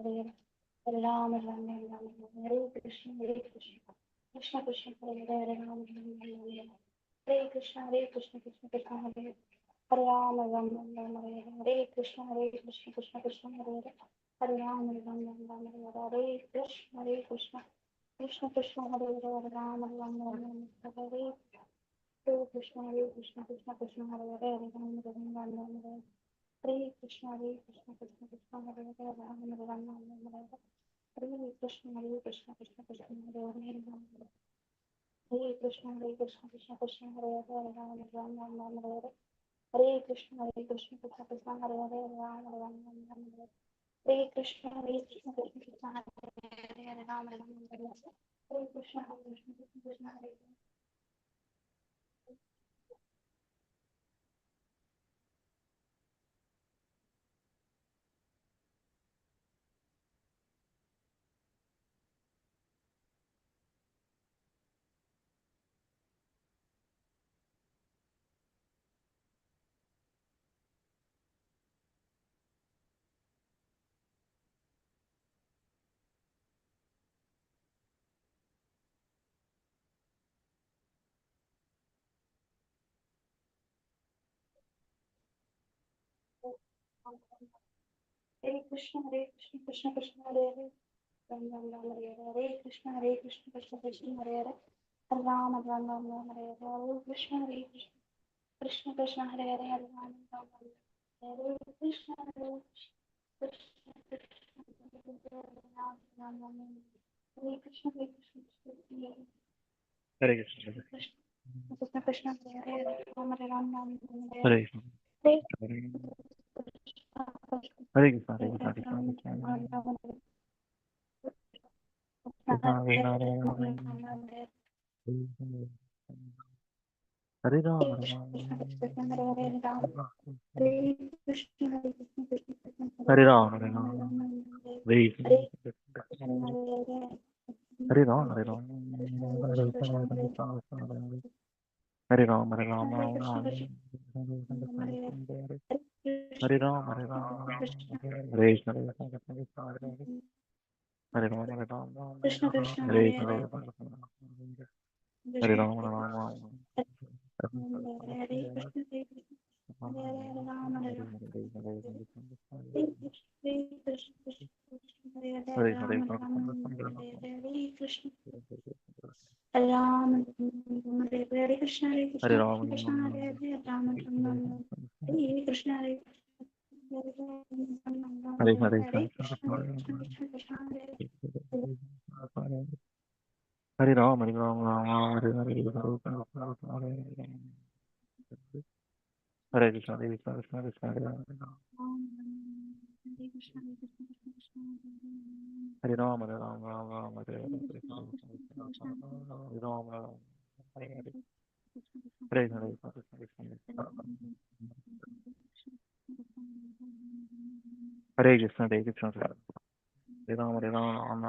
Ram Ram Hare Krishna Krishna Krishna Hare Hare Ram Ram Hare Krishna Krishna Krishna Hare Ram Ram Hare Krishna Krishna Krishna Hare Hare Ram Ram Hare Krishna Krishna Krishna Hare Ram Ram Hare Krishna Krishna Krishna Hare Hare Ram Ram Hare Krishna Krishna Krishna Hare Hare Ram Ram Hare Hare Krishna Krishna Krishna Hare Hare Hare Krishna Krishna Krishna Hare Hare Ram Ram Hare Hare Krishna Krishna Krishna Hare Hare Ram Ram Hare Hare Krishna Krishna Krishna Hare Hare Ram Ram Hare Hare Krishna Krishna Krishna Hare Hare Krishna Krishna Krishna Hare Hare Ram Ram Hare Hare Krishna Krishna Krishna Hare Hare Ram Ram Hare Hare Krishna Krishna Hare Hare Ram Ram Hare Krishna Krishna Ram Ram Hare Krishna Hare Krishna Krishna Hare Hare Ram Ram Hare Hare Hare Krishna Hare Ram Hare Ram Hare Ram Hare Ram Hare Ram Hare Ram Hare Ram Krishna Krishna Hare Hare Hare Hare Ram Hare Ram Hare Krishna Hare Krishna Ram Krishna Hare Hare Ram Hare Krishna Hare Hare Krishna Krishna Hare Ram Hare Ram Hare Hare Krishna Krishna Krishna Hare Ram Hare Ram Hare Ram Hare Hare Ram Hare Hare Hare Krishna Krishna Hare Krishna Hare Krishna Hare Ram Hare Ram Hare Hare Krishna Krishna Krishna Hare Ram Hare Krishna Krishna Krishna Hare Ram Hare Hare Hare Krishna Krishna Krishna Hare Ram Hare Ram Hare Ram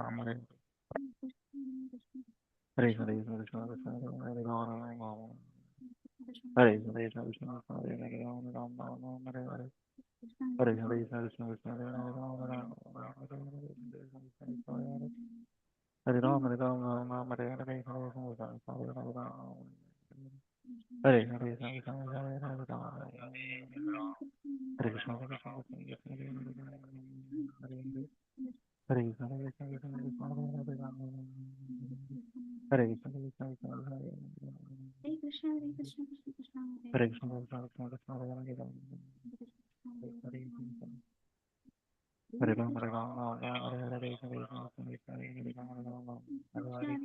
Hare Hare Hare Krishna Krishna Krishna Hare Ram Hare Krishna Krishna Krishna Hare Krishna Krishna Krishna Hare Ram Hare Krishna Krishna Krishna Hare Krishna Krishna Krishna Hare Ram Hare Ram Hare Ram Hare Hare Krishna Krishna Krishna Hare Ram Hare Hare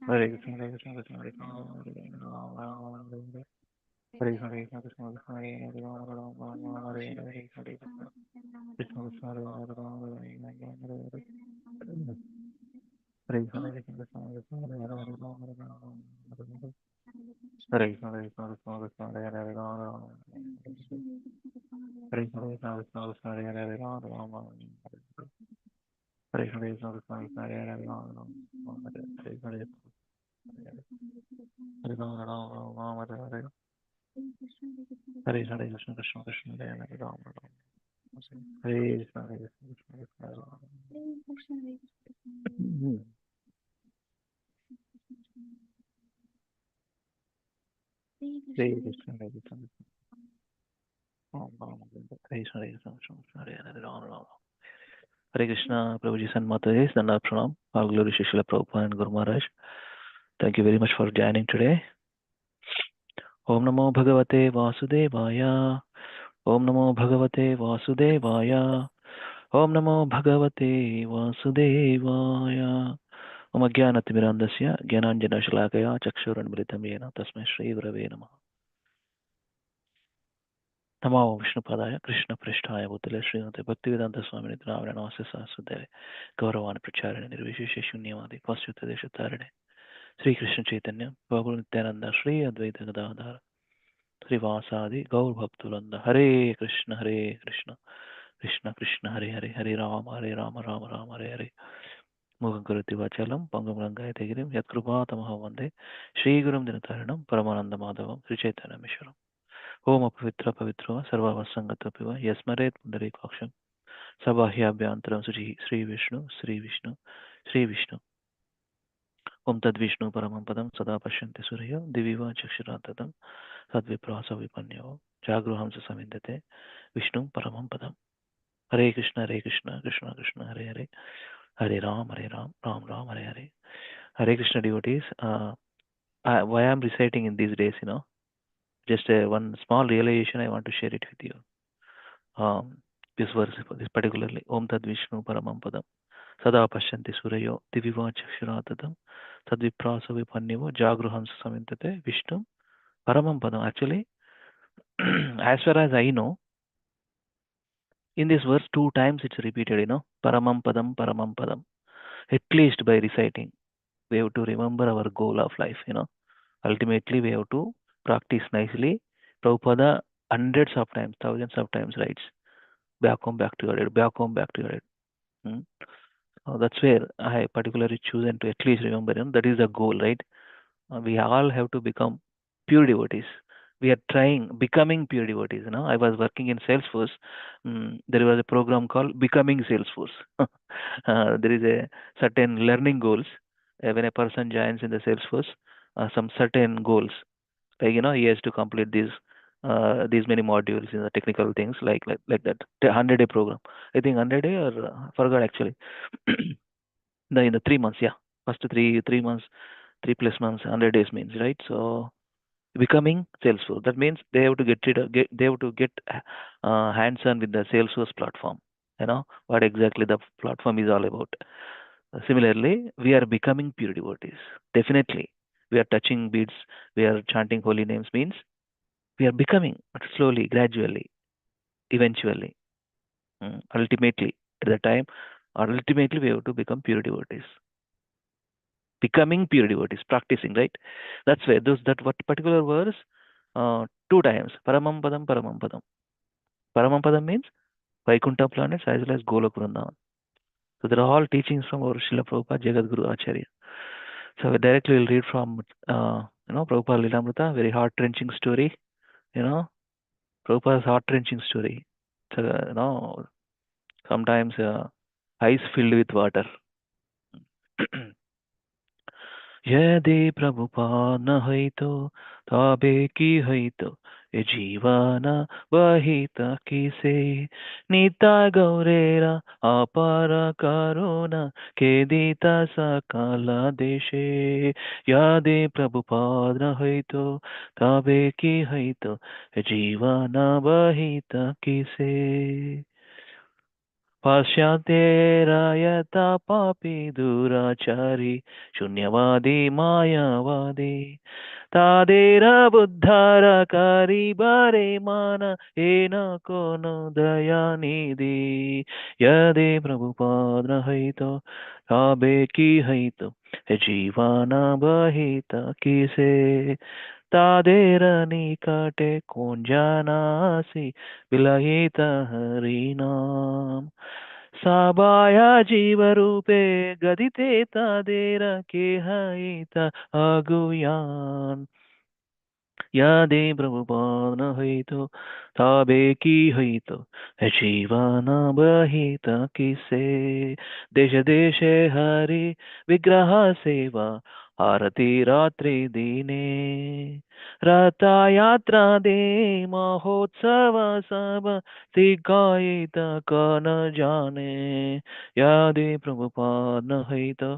Hare Krishna Krishna Krishna Hare Ram Hare Krishna Krishna Krishna Hare Ram Hare Hare Krishna Krishna Krishna Hare Ram Hare Hare Hare Krishna Krishna Krishna Hare Ram Hare Hare Hare Krishna Krishna Krishna Hare Hare Ram Hare Krishna Krishna Krishna Hare Hare Ram Hare Krishna Krishna Krishna Hare Hare Ram Hare Hare Hare Ram Hare Hare Hare Krishna Krishna Krishna Hare Hare Ram Hare Krishna, Hare Krishna, Krishna Krishna, Hare Hare. Hare Krishna, Hare Krishna, Ram Ram, Hare Krishna, Hare Krishna, Krishna Hare Hare, Ram Ram. Hare Krishna, Prabhuji and Mataji, Dandar Pranam, all glory to Srila Prabhupada and Guru Maharaj. Thank you very much for joining today. Om Namo Bhagavate Vasudevaya. Om Namo Bhagavate Vasudevaya. Om Namo Bhagavate Vasudevaya. Om Ajnanatimirandasya Jnananjana Shalakaya Chakshuranmritam Yena Tasmai Shri Gurave Namaha. Namo Vishnupadaya Krishna Prishtaya Bhutale Srimate Bhaktivedanta Swami Nityanamrita Namaste Saraswate Gauravana Pracharine Nirvishesha Shunyavadi Paschute Desha Tarine Sri Krishna Chaitanya Prabhu Nityananda Sri Advaita Gadadhara Sri Vasadi Gaur Bhaktulanda Hare Krishna Krishna Krishna Hare Hare Hare Rama Rama Rama Hare Hare Mugam Karati Vachalam Pangam Rangaya Tegirim Yatkrupa Tamaha Vande Sri Gurum Dinataranam Paramananda Madhavam Sri Chaitanya Misharam Om Apavitra Pavitra Sarva Vasangatapiva Yasmaret Pundarikaksham Sabahyaabhyantaram Sri Vishnu Sri Vishnu Om Tad Vishnu Paramam Padam Sada Pashyanti Surya Diviva Chakshiratatam Sadviprasa Vipanyo Jagruhamsa Samindate Vishnu Paramam Padam Hare Krishna Krishna Krishna Hare Hare Hare Ram Ram Ram Hare Hare Hare Krishna devotees. Why I'm reciting in these days, just one small realization I want to share it with you. This verse, this particularly, Om Tad Vishnu Paramam Padam Sada Pashyanti Surayo Diviva Chakshiratatam Sadviprasa Vipanyo Jagruhamsa Samindate Vishnu Paramam Padam. Actually, as far as I know, in this verse, 2 times it's repeated, Paramam Padam. At least by reciting, we have to remember our goal of life, Ultimately, we have to practice nicely. Prabhupada hundreds of times, thousands of times writes, back home, back to your head, back home, back to your head. That's where I particularly chosen to at least remember, that is the goal, right? We all have to become pure devotees. We are becoming pure devotees. I was working in Salesforce. There was a program called Becoming Salesforce. There is a certain learning goals when a person joins in the Salesforce. Some certain goals, like he has to complete these many modules in the technical things like that. 100-day program. I think 100-day or forgot actually. In the 3 months, yeah, first 3 months. 3+ months, 100 days means, right? So becoming Salesforce. That means they have to get hands-on with the Salesforce platform. What exactly the platform is all about. Similarly, we are becoming pure devotees. Definitely, we are touching beads. We are chanting holy names. Means we are becoming slowly, gradually, eventually, ultimately. At the time, or ultimately, we have to become pure devotees. Becoming pure devotees, practicing, right? That's where that what particular verse, 2 times, Paramam Padam, Paramam Padam. Paramam Padam means Vaikuntha planets as well as Golok Vrindavan. So there are all teachings from our Srila Prabhupada, Jagat Guru Acharya. So we directly will read from, Prabhupada Lilamrita, very heart-wrenching story, Prabhupada's heart-wrenching story. So, sometimes eyes filled with water. यदि प्रभुपाद न हईतो तबे की हईतो ए जीवन बहित किसे नीता गौरेरा अपार करुणा खेदित सकल देशे यदि प्रभुपाद न हईतो तबे की हईतो ए जीवन बहित किसे पाश्चात्येरायता पापी दुराचारी शून्यवादी मायावादी तादेर बुद्धारकारी बारे मान एन कोनो दयानिधि यदि प्रभुपाद न हईतो तबे की हईतो जीवन बहित किसे तादेर निकटे कौन जानासी विलहित हरिनाम साबाया जीव रूपे गदिते तादेर के हईत अगुयान यादे प्रभुपाद न हईतो ताबे की हईतो है जीवन बहित किसे देश देशे हरि विग्रह सेवा आरती रात्रि दिने रथयात्रा दे महोत्सव सब सिखाइत कन जाने यादे प्रभुपाद न हईतो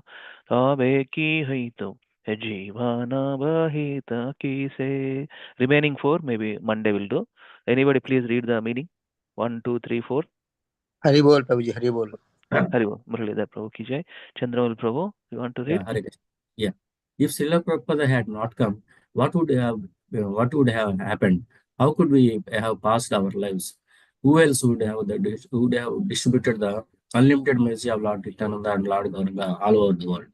ताबे की हईतो जीवन बहित किसे. Remaining four, maybe Monday will do. Anybody please read the meaning? 1, 2, 3, 4. Hari बोल प्रभु जी, हरि बोल. Hari Bol. Muralidhar Prabhu ki jai. Chandramal Prabhu, you want to read? Hare Krishna. Yeah. If Srila Prabhupada had not come, what would have happened? How could we have passed our lives? Who else would have distributed the unlimited mercy of Lord Nityananda and Lord Gauranga all over the world?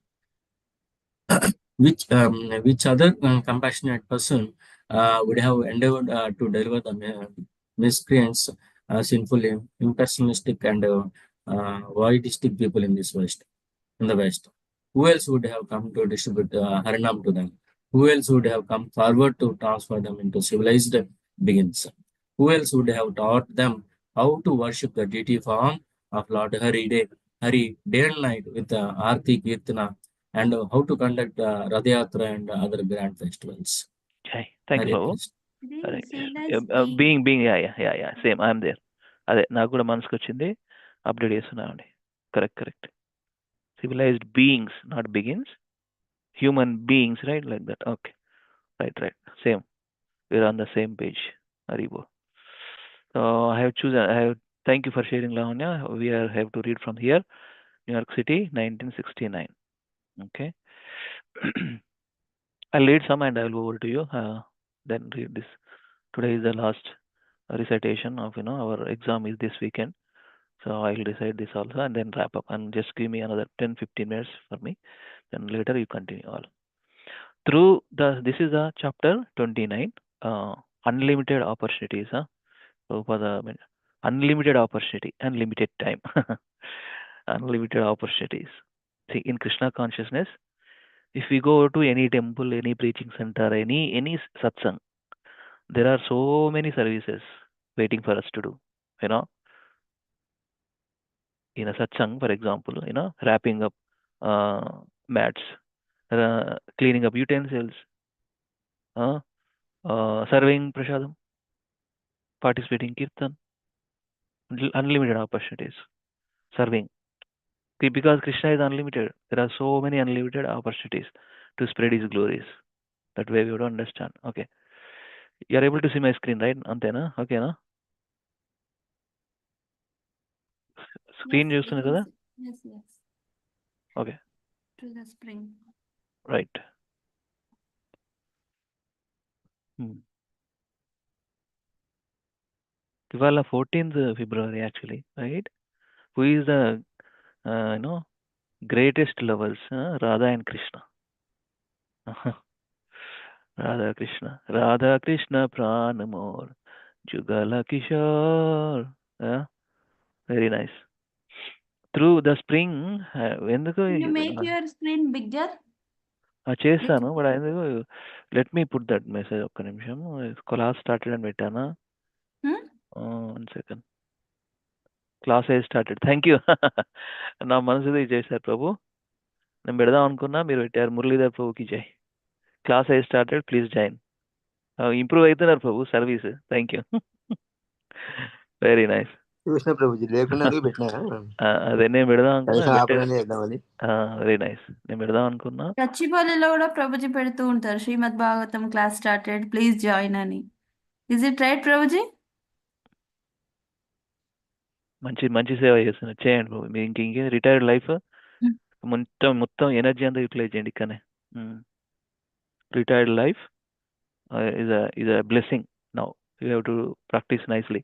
Which other compassionate person would have endeavored to deliver the miscreants, sinful, impersonalistic, and voidistic people in the West? Who else would have come to distribute Harinam to them? Who else would have come forward to transfer them into civilized beings? Who else would have taught them how to worship the deity form of Lord Hari day and night with Aarti Kirtana, and how to conduct Radhayatra and other grand festivals? Jai. Thank you, Hare Prabhu. Krishna. Hare civilized Krishna. Being, yeah. Same, I am there. అదే నాకు కూడా మనసుకు వచ్చింది, update చేస్తున్నామండి. Correct. Civilized beings, not begins. Human beings, right? Like that. Okay. Right. Same. We're on the same page. Haribo. So thank you for sharing, Lavanya. Have to read from here. New York City, 1969. Okay. I'll read some and I'll go over to you. Then read this. Today is the last recitation of, our exam is this weekend. So I'll recite this also and then wrap up. And just give me another 10-15 minutes for me. Then later you continue all. This is the chapter 29. Unlimited opportunities. Unlimited opportunity and limited time. Unlimited opportunities. See, in Krishna consciousness, if we go to any temple, any preaching center, any satsang, there are so many services waiting for us to do. In a satsang, for example, wrapping up mats, cleaning up utensils, serving prasadam, participating kirtan, unlimited opportunities, serving. Because Krishna is unlimited, there are so many unlimited opportunities to spread his glories. That way we would understand. Okay. You are able to see my screen, right? Antena? Okay, na? Screen చూస్తున్నారు కదా? Yes. Okay. To the spring. Right. ఇవాళ 14th February actually, right? Who is the greatest lovers? Radha and Krishna. Radha Krishna Pranamor Jugala Kishore. Very nice. Through the spring, ఎందుకు Can you make your screen bigger? చేస్తాను, but ఎందుకు let me put that message. ఒక్క నిమిషం. Class started అని పెట్టానా? 1 second. Class a started. Thank you. నా మనసుది చేశారు ప్రభు. నేను పెడదాం అనుకున్నా, మీరు పెట్టారు. మురళీధర్ ప్రభుకి జై. Class a started, please join. Improve అవుతున్నారు Prabhu service. Thank you. Very nice. చూసిన ప్రభుజీ లేకుండా పెట్టినారా? అదే నేను పెడదాం అనుకున్నా. చేద్దామని. Very nice. నేను పెడదాం అనుకున్నా. చచ్చిపల్లిలో కూడా ప్రభుజీ పెడుతూ ఉంటారు, Srimad Bhagavatam class started, please join అని. Is it right Prabhuji? మంచి సేవ చేస్తున్నారు. చేయండి ప్రభు. మీరు ఇంకేం రిటైర్డ్ లైఫ్ మొత్తం ఎనర్జీ అంతా యూటిలైజ్ చేయండి ఇక్కడనే. Retired life is a blessing now. You have to practice nicely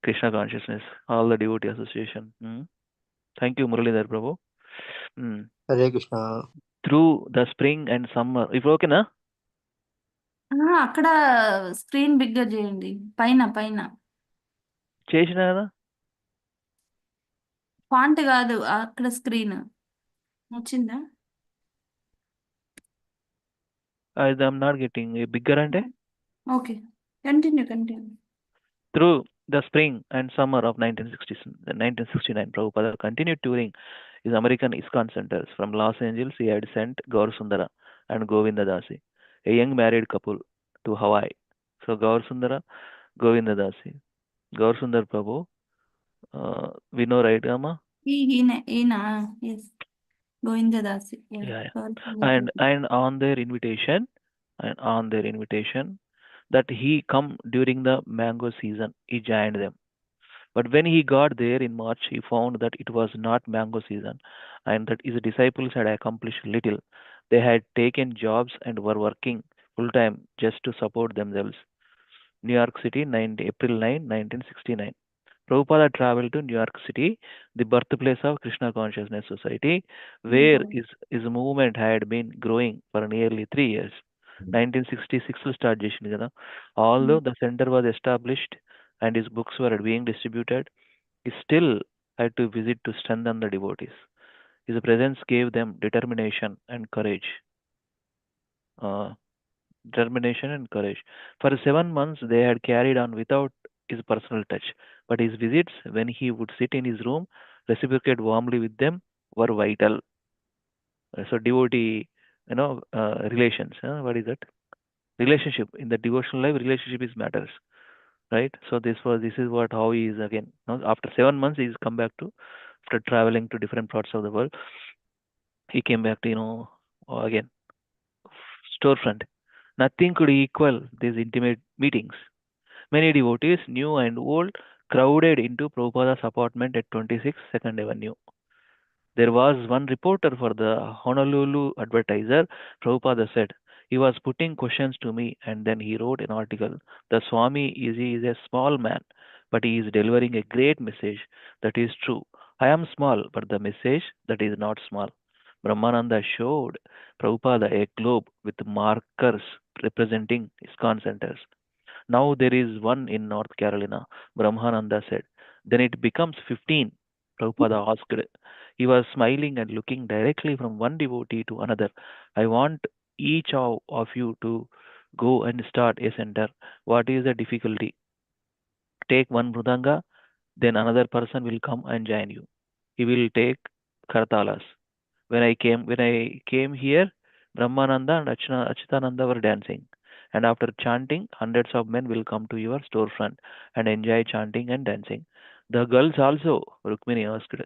Krishna consciousness, all the devotee association. Thank you Muralidhar Prabhu. Hare Krishna. Through the spring and summer. ఇప్పుడు ఓకేనా? అక్కడ స్క్రీన్ బిగ్గర్ చేయండి, పైన చేసిన కదా. ఫాంట్ కాదు, అక్కడ స్క్రీన్ వచ్చిందా? I'm not getting bigger అంటే Okay. Continue. Through the spring and summer of 1969, Prabhupada continued touring his American ISKCON centers. From Los Angeles, he had sent Gaur Sundara and Govinda Dasi, a young married couple, to Hawaii. So Gaur Sundara, Govinda Dasi. Gaur Sundar Prabhu, we know, right, Amma? Yes. Govinda Dasi. Yeah. Gaur And Sundar. on their invitation, that he come during the mango season, he joined them. But when he got there in March, he found that it was not mango season and that his disciples had accomplished little. They had taken jobs and were working full time just to support themselves. New York City, April 9, 1969. Prabhupada traveled to New York City, the birthplace of Krishna Consciousness Society, where his movement had been growing for nearly 3 years. 1966 లో start చేసింది కదా. Although the center was established and his books were being distributed, he still had to visit to strengthen the devotees. His presence gave them determination and courage. Uh, For 7 months, they had carried on without his personal touch, but his visits, when he would sit in his room, reciprocate warmly with them, were vital. So, devotee, relations. What is that? Relationship in the devotional life. Relationship is matters, right? So, this is what how he is again. After 7 months, he's come back to after traveling to different parts of the world. He came back to again storefront. Nothing could equal these intimate meetings. Many devotees, new and old, crowded into Prabhupada's apartment at 26 Second Avenue. There was one reporter for the Honolulu Advertiser. Prabhupada said, he was putting questions to me and then he wrote an article. The Swami is a small man, but he is delivering a great message. That is true. I am small, but the message that is not small. Brahmananda showed Prabhupada a globe with markers representing ISKCON centers. Now there is one in North Carolina, Brahmananda said. Then it becomes 15, Prabhupada asked. He was smiling and looking directly from one devotee to another. I want each of you to go and start a center. What is the difficulty? Take one Mrudanga, then another person will come and join you. He will take Kartalas. When I came here, Brahmananda and Achyutananda were dancing. And after chanting, hundreds of men will come to your storefront and enjoy chanting and dancing. The girls also, Rukmini asked.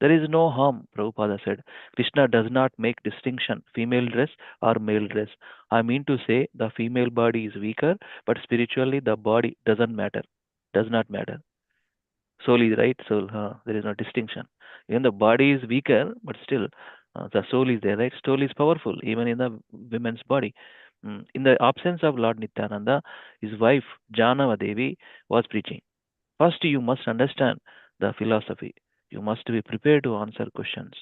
There is no harm, Prabhupada said. Krishna does not make distinction, female dress or male dress. I mean to say the female body is weaker, but spiritually the body does not matter. Soul is right, soul, there is no distinction. Even the body is weaker, but still the soul is there, right? Soul is powerful, even in the women's body. In the absence of Lord Nityananda, his wife Janava Devi was preaching. First, you must understand the philosophy. You must be prepared to answer questions.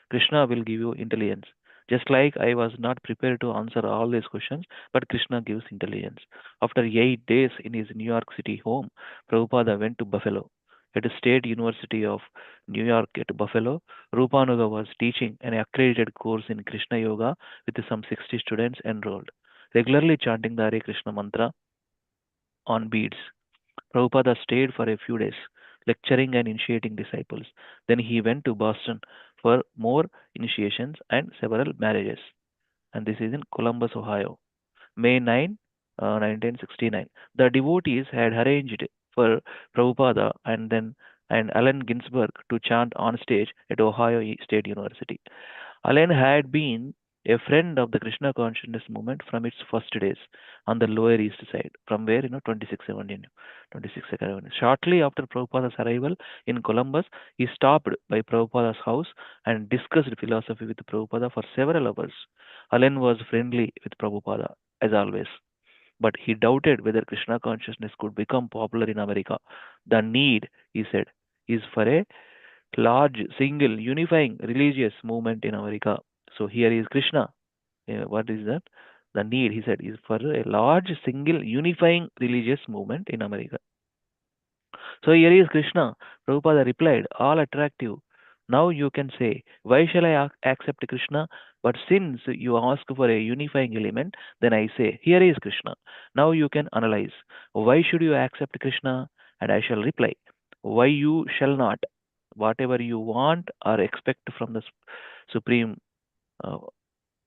Krishna will give you intelligence. Just like I was not prepared to answer all these questions, but Krishna gives intelligence. After 8 days in his New York City home, Prabhupada went to Buffalo. At the State University of New York at Buffalo, Rupanuga was teaching an accredited course in Krishna Yoga with some 60 students enrolled, regularly chanting the Hare Krishna mantra on beads. Prabhupada stayed for a few days, lecturing and initiating disciples. Then he went to Boston for more initiations and several marriages. And this is in Columbus, Ohio. May 9, 1969. The devotees had arranged for Prabhupada and Allen Ginsberg to chant on stage at Ohio State University. Allen had been a friend of the Krishna consciousness movement from its first days on the Lower East Side, from where 26 Avenue. Shortly after Prabhupada's arrival in Columbus, he stopped by Prabhupada's house and discussed philosophy with Prabhupada for several hours. Allen was friendly with Prabhupada, as always, but he doubted whether Krishna consciousness could become popular in America. The need, he said, is for a large, single, unifying religious movement in America. So here is Krishna. What is that? The need, he said, is for a large, single, unifying religious movement in America. So here is Krishna. Prabhupada replied, all attractive, Now you can say, why shall I accept Krishna? But since you ask for a unifying element, then I say, here is Krishna. Now you can analyze, why should you accept Krishna? And I shall reply, why you shall not? Whatever you want or expect from the Supreme, uh,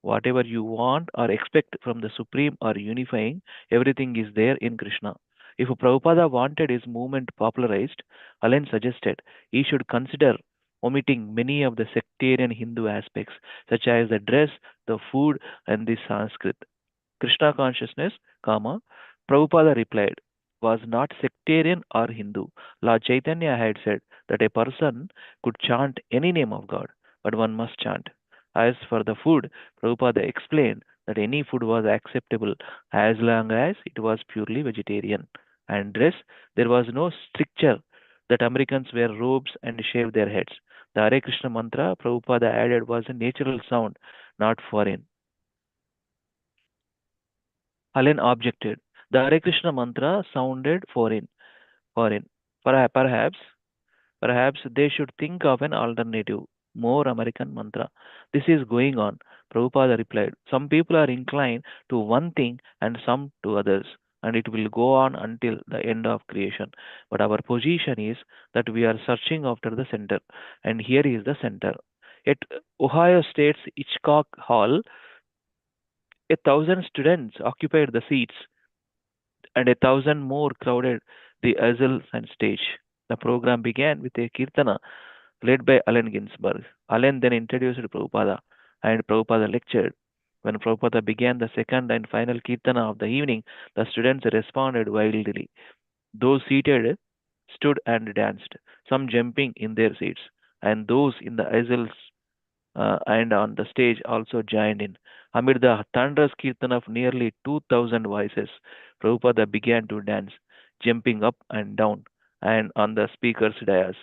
whatever you want or expect from the Supreme or unifying, everything is there in Krishna. If Prabhupada wanted his movement popularized, Allen suggested he should consider omitting many of the sectarian Hindu aspects, such as the dress, the food, and the Sanskrit. Krishna consciousness, comma, Prabhupada replied, was not sectarian or Hindu. Lord Chaitanya had said that a person could chant any name of God, but one must chant. As for the food, Prabhupada explained that any food was acceptable as long as it was purely vegetarian. And dress, there was no stricture that Americans wear robes and shave their heads. The Hare Krishna mantra Prabhupada added was a natural sound, not foreign. Helen objected. The Hare Krishna mantra sounded foreign. Foreign. Perhaps, perhaps they should think of an alternative, more American mantra. This is going on. Prabhupada replied. Some people are inclined to one thing and some to others, and it will go on until the end of creation. But our position is that we are searching after the center, and here is the center. At Ohio State's Hitchcock Hall, 1,000 students occupied the seats and 1,000 more crowded the aisles and stage. The program began with a kirtana led by Allen Ginsberg. Allen then introduced Prabhupada, and Prabhupada lectured. When Prabhupada began the second and final kirtana of the evening, the students responded wildly. Those seated stood and danced, some jumping in their seats, and those in the aisles and on the stage also joined in. Amid the thunderous kirtan of nearly 2,000 voices, Prabhupada began to dance, jumping up and down and on the speaker's dais.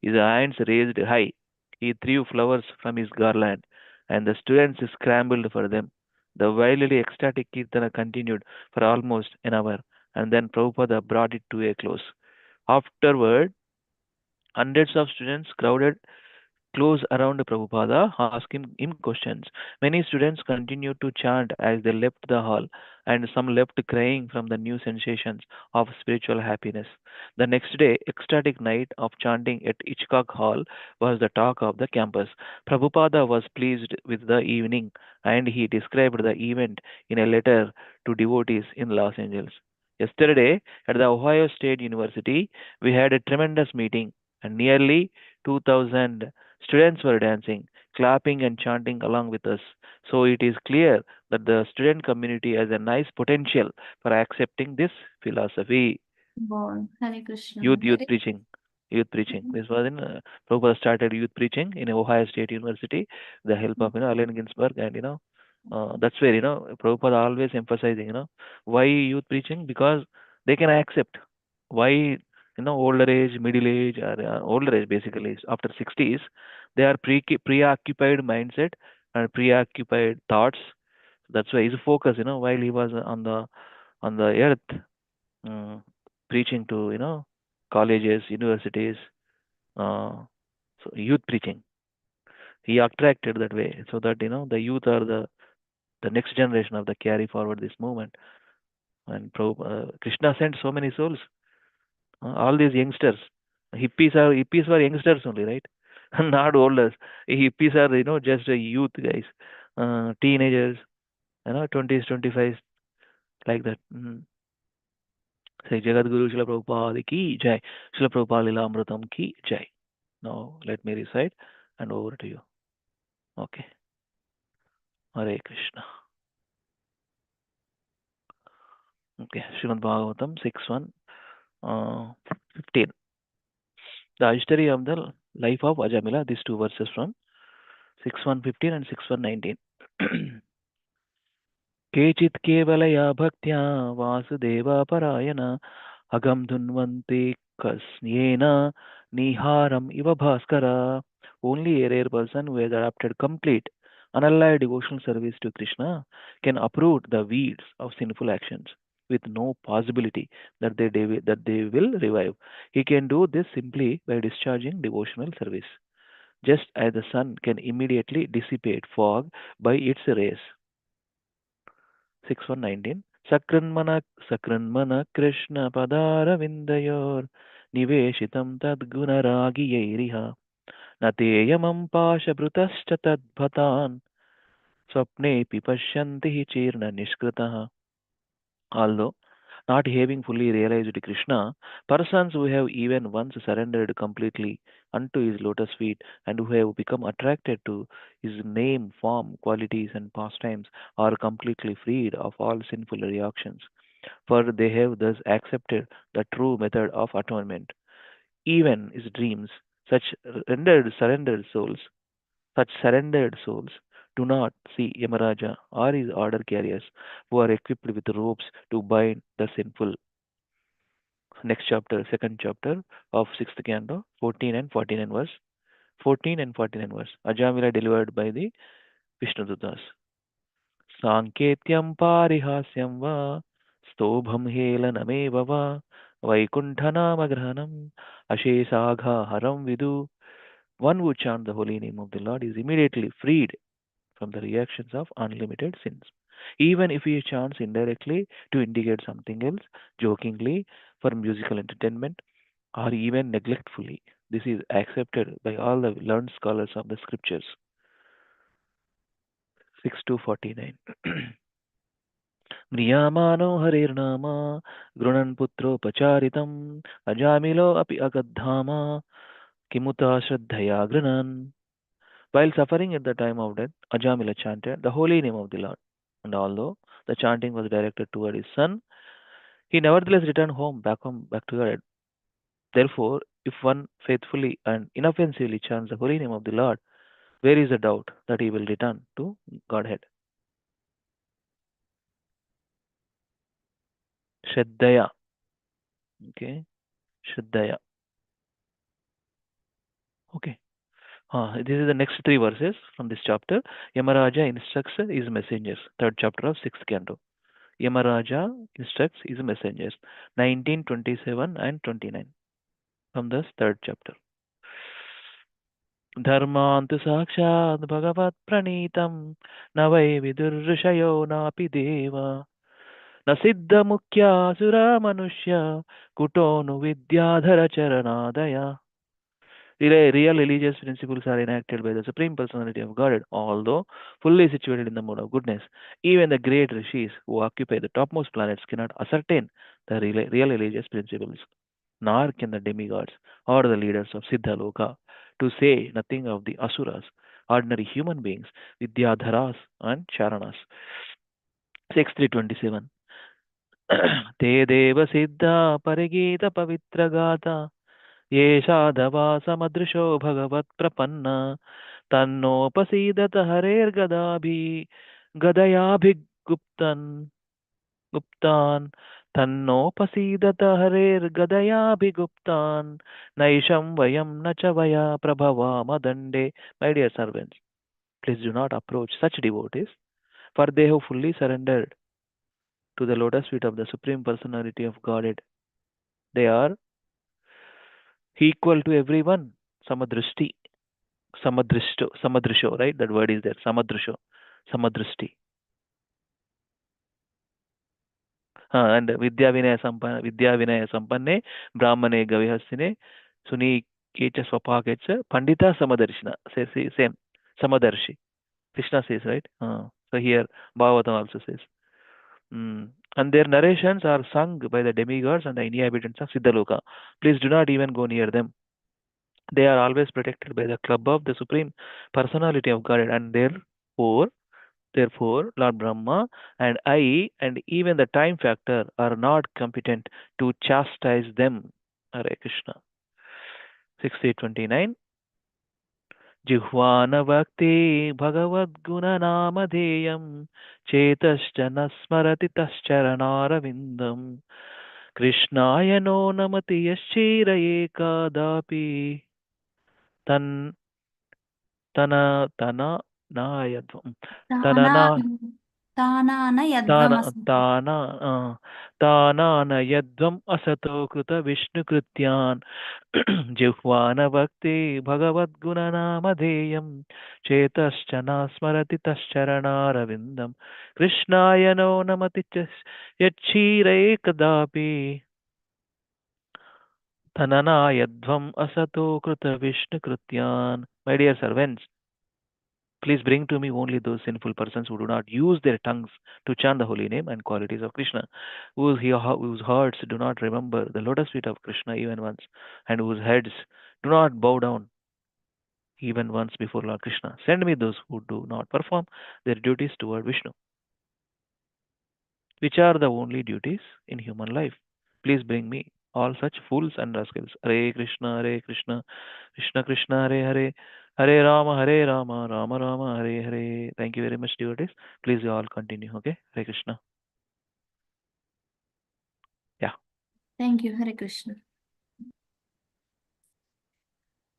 His hands raised high. He threw flowers from his garland, and the students scrambled for them. The wildly ecstatic kirtana continued for almost an hour, and then Prabhupada brought it to a close. Afterward, hundreds of students crowded close around Prabhupada, asking him questions. Many students continued to chant as they left the hall, and some left crying from the new sensations of spiritual happiness. The next day, ecstatic night of chanting at Hitchcock Hall was the talk of the campus. Prabhupada was pleased with the evening, and he described the event in a letter to devotees in Los Angeles. Yesterday, at the Ohio State University, we had a tremendous meeting, and nearly 2,000 students were dancing, clapping, and chanting along with us. So it is clear that the student community has a nice potential for accepting this philosophy. Wow. Hare Krishna. Youth preaching. Youth preaching. This was in Prabhupada started youth preaching in Ohio State University, with the help of Allen Ginsberg, and that's where Prabhupada always emphasizing why youth preaching, because they can accept. Why older age, middle age, or older age basically after 60s, they are preoccupied mindset and preoccupied thoughts. That's why his focus while he was on the earth, uh, preaching to colleges, universities, uh, so youth preaching. He attracted that way so that the youth are the next generation of the carry forward this movement. And Krishna sent so many souls. All these youngsters, hippies were youngsters only, right? Not olders. Hippies are just a youth guys, teenagers, 20s, 25s, like that. Say Jagadguru Srila Prabhupada ki jai. Srila Prabhupada Lila Amritam ki jai. Now let me recite and over to you. Okay. Hare Krishna. Okay. Srimad Bhagavatam 6.1, 15. The history of the life of Ajamila. These two verses from 6.1.15 and 6.1.19. केचित् केवलया भक्त्या वासुदेवापरायण अगं धुन्वन्ते कस्येन निहारम् इव Bhaskara. Only a rare person who has adopted complete, unallied devotional service to Krishna can uproot the weeds of sinful actions with no possibility that they will revive. He can do this simply by discharging devotional service. just as the sun can immediately dissipate fog by its rays. 6:19. Sakranmana Krishna Padara Vindayor Niveshitam Tadgunaragiyairiha Nateyamam Pashabrutascha Tadbhatan Swapnepi Pashyanti Chirna Nishkritaha. Although not having fully realized Krishna, persons who have even once surrendered completely unto his lotus feet and who have become attracted to his name, form, qualities, and pastimes are completely freed of all sinful reactions, for they have thus accepted the true method of atonement. Even his dreams, such surrendered souls do not see Yamaraja or his order carriers who are equipped with ropes to bind the sinful. Next chapter, second chapter of sixth canto, 14 and 49 verse. 14 and 49 verse. Ajamila delivered by the Vishnudutas. Sanketyam parihasyam va stobham helaname va vaikunthanagrahanam ashesagha haram vidu. One who chants the holy name of the Lord is immediately freed from the reactions of unlimited sins. Even if he chants indirectly to indicate something else, jokingly, for musical entertainment, or even neglectfully, this is accepted by all the learned scholars of the scriptures. 6 to 49. म्रियमाणो हरेर्नाम गृणन् पुत्रोपचारितम् अजामिलो अपि अगद्धाम किमुता श्रद्धया गृणन्. While suffering at the time of death, Ajamila chanted the holy name of the Lord. And although the chanting was directed toward his son, he nevertheless returned back to God. Therefore, if one faithfully and inoffensively chants the holy name of the Lord, where is the doubt that he will return to Godhead? Shraddhaya. Okay. Shraddhaya. Okay. This is the next three verses from this chapter. Yamaraja instructs his messengers. Third chapter of sixth canto. Yamaraja instructs his messengers. 19, 27 and 29 from this third chapter. धर्मान्तु साक्षात् भगवत् प्रणीतं न वै विदुर्षयो नापि देव न सिद्धमुख्यासुरमनुष्य कुतो नु विद्याधरचरणादय. Real religious principles are enacted by the Supreme Personality of Godhead, although fully situated in the mode of goodness. Even the great rishis who occupy the topmost planets cannot ascertain the real religious principles, nor can the demigods or the leaders of Siddha Loka, to say nothing of the asuras, ordinary human beings, Vidyadharas and Charanas. 6327. ते देव सिद्धा परिगीत पवित्र गाता ये साधवा समदृशो भगवत्प्रपन्न तन्नोपसीदत गुप्तान् तन्नोपसीदत हरेर्गदयाभिगुप्तान् नैषं वयं न च वया प्रभवाम दण्डे. My dear servants, please do not approach such devotees, for they have fully surrendered to the lotus feet of the Supreme Personality of Godhead. They are equal to everyone. Samadrisho, right? That word is there. Samadrishti. And Vidya Vinaya Sampanne, Brahmane Gavihasine, Suni Kecha Swapaketsa, Pandita Samadarshina. Same. Samadarshi. Krishna says, right? So here, Bhagavatam also says. And their narrations are sung by the demigods and the inhabitants of Siddhaloka. Please do not even go near them. They are always protected by the club of the Supreme Personality of God, and therefore, Lord Brahma and I, and even the time factor, are not competent to chastise them. Hare Krishna. 6829. Jihvanavakti Bhagavad-guna-namadheyam Chetascha nasmarati tascharanaravindam Krishnaya no namati yaschira ekadapi tan tana tana nayadvam ताना tanana तानान tana यद्वमसि tana तानानयध्वम् असतो कृत विष्णुकृत्यान् जिह्वानभक्ति भगवद्गुणनामधेयं चेतश्च नास्मरति तश्चरणारविन्दं कृष्णाय no नमति च यच्छीरे कदापि तननायध्वम् असतो कृत विष्णुकृत्यान्. My dear servants, please bring to me only those sinful persons who do not use their tongues to chant the holy name and qualities of Krishna, whose hearts do not remember the lotus feet of Krishna even once, and whose heads do not bow down even once before Lord Krishna. Send me those who do not perform their duties toward Vishnu, which are the only duties in human life. Please bring me all such fools and rascals. Hare Krishna, Krishna Krishna, Hare Hare, Hare Rama, Rama Rama, Hare Hare. Thank you very much, devotees. Please you all continue, okay? Hare Krishna. Yeah. Thank you, Hare Krishna.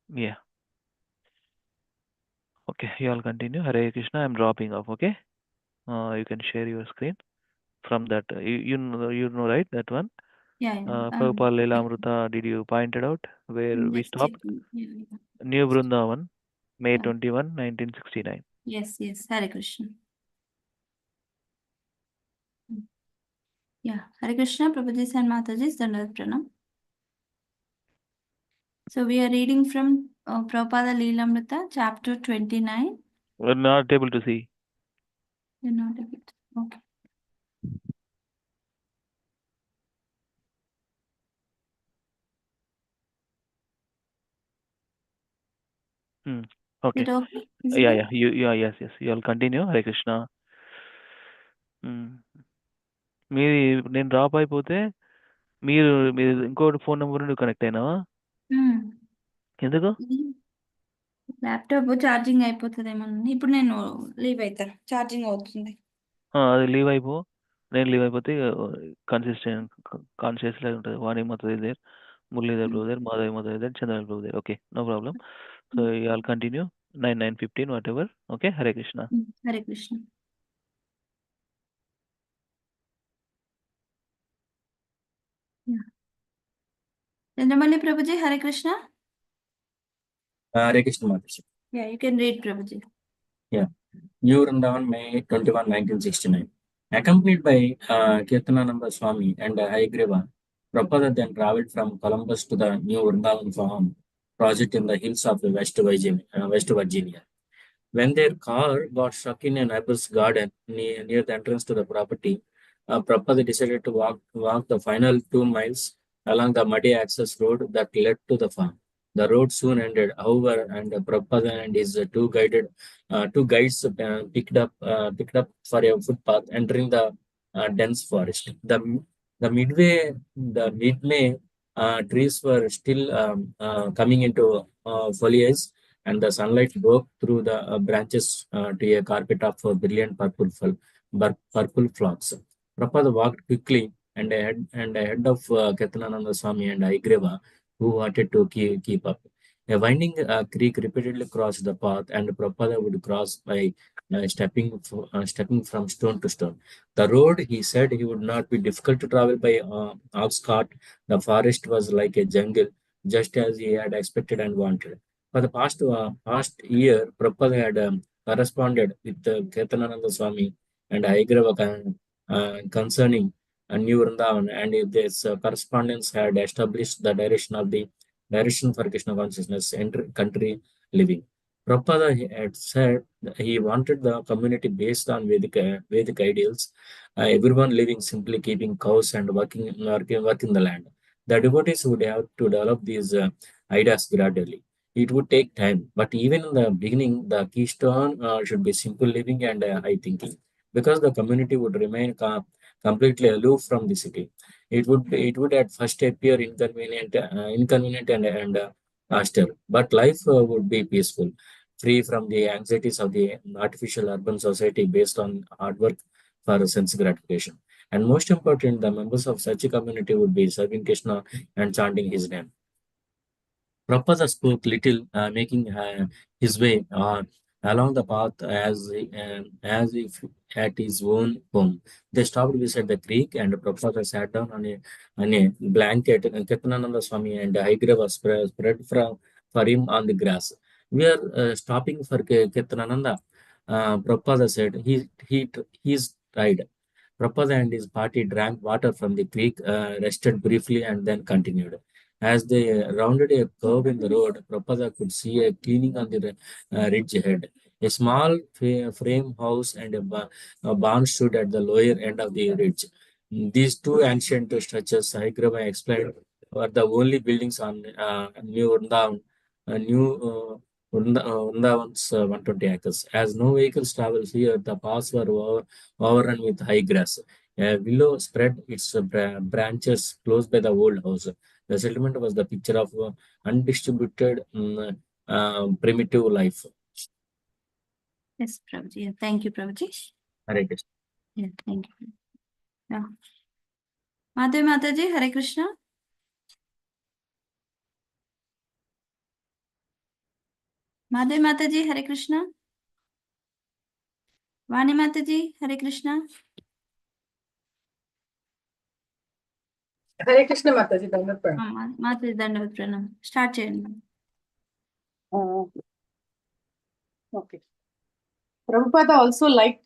Yeah. Okay, you all continue. Hare Krishna. I'm dropping off, okay? You can share your screen from that. You know, right? That one. Yeah, I know. Prabhupada Leela did you point it out where we Just stopped? checking. Yeah. New Vrindavan, May Yeah. 21, 1969. Yes, Hare Krishna. Yeah, Hare Krishna, Prabhuji and Mataji, Dandavat Pranam. So we are reading from Prabhupada Leelamrita, chapter 29. We're not able to see. You're not able to. Okay. Okay. Is it okay? Is it Yeah, good? yes. You all continue. Hare Krishna. మీరు నేను drop అయిపోతే మీరు మీరు ఇంకోటి phone number నుండి connect అయినావా? ఎందుకు? Laptop charging అయిపోతుందేమో. ఇప్పుడు నేను లీవ్ అవుతాను, ఛార్జింగ్ అవుతుంది. అది లీవ్ అయిపో. నేను లీవ్ అయిపోతే కాన్షియస్ లాగా ఉంటుంది. Vani Mata there, Muralidhar Prabhu there, Madhavi Mata there, Chandral Prabhu there. Okay, no problem. So you all continue 9:15 whatever. Okay, Hare Krishna. Hare Krishna. Chandramalli Prabhuji, Hare Krishna. Hare Krishna Mataji. Yeah, you can read, Prabhuji. Yeah. New Vrindavan, May 21, 1969. Accompanied by Kirtanananda Swami and Hayagriva, Prabhupada then traveled from Columbus to the New Vrindavan farm project in the hills of West Virginia. When their car got stuck in a neighbor's garden near the entrance to the property, Prabhupada decided to walk the final 2 miles along the muddy access road that led to the farm. The road soon ended, however, and Prabhupada and his two guides picked up for a footpath entering the dense forest. The mid-May trees were still coming into foliage, and the sunlight broke through the branches to a carpet of brilliant purple flocks. Prabhupada walked quickly and ahead of Ketanananda Swami and Aigreva, who wanted to keep up. A winding creek repeatedly crossed the path, and Prabhupada would cross by stepping from stone to stone. The road, he said, he would not be difficult to travel by ox cart. The forest was like a jungle, just as he had expected and wanted. For the past year, Prabhupada had corresponded with Ketanananda Swami and Aigrava concerning New Vrindavan, and this correspondence had established the direction for Krishna consciousness and country living. Prabhupada had said he wanted the community based on Vedic ideals, everyone living simply keeping cows and working the land. The devotees would have to develop these ideas gradually. It would take time, but even in the beginning, the keystone should be simple living and high thinking, because the community would remain completely aloof from the city. It would at first appear inconvenient and austere, but life would be peaceful, free from the anxieties of the artificial urban society based on hard work for sense gratification. And most important, the members of such a community would be serving Krishna and chanting his name. Prabhupada spoke little, making his way along the path as if at his own home. They stopped beside the creek, and Prabhupada sat down on a blanket. Ketanananda Swami and Haigrava spread for him on the grass. We are stopping for Ketanananda. Prabhupada said, he's tired. Prabhupada and his party drank water from the creek, rested briefly, and then continued. As they rounded a curve in the road, Prabhupada could see a cleaning on the ridge ahead. A small frame house and a barn stood at the lower end of the ridge. These two ancient structures, Saigrava explained, were the only buildings on New Vrindavan, Vrindavan's 120 acres. As no vehicles travel here, the paths were overrun with high grass. A willow spread its branches close by the old house. The settlement was the picture of undistributed primitive life. Yes, Prabhuji. Thank you, Prabhuji. Hare Krishna. Yeah, thank you. Yeah. Madhav Mataji, Hare Krishna. Madhav Mataji, Hare Krishna. Vani Mataji, Hare Krishna. Hare Krishna Mataji, Dandavat Pranam. Mataji, Dandavat Pranam. Start చేయండి. Okay. Prabhupada also liked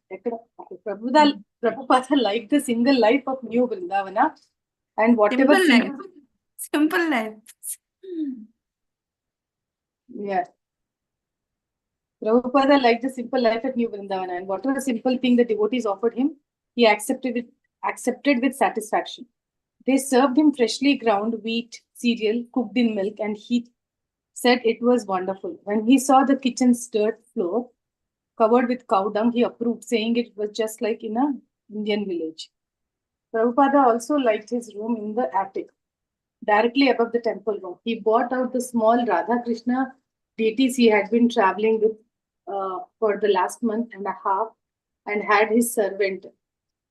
Prabhupada liked the single life of New Vrindavana and whatever Simple life. Yeah. Prabhupada liked the simple life at New Vrindavana, and whatever simple thing the devotees offered him, he accepted with satisfaction. They served him freshly ground wheat cereal cooked in milk, and he said it was wonderful. When he saw the kitchen's dirt floor covered with cow dung, he approved, saying it was just like in an Indian village. Prabhupada also liked his room in the attic, directly above the temple room. He brought out the small Radha Krishna deities he had been traveling with for the last month and a half, and had his servant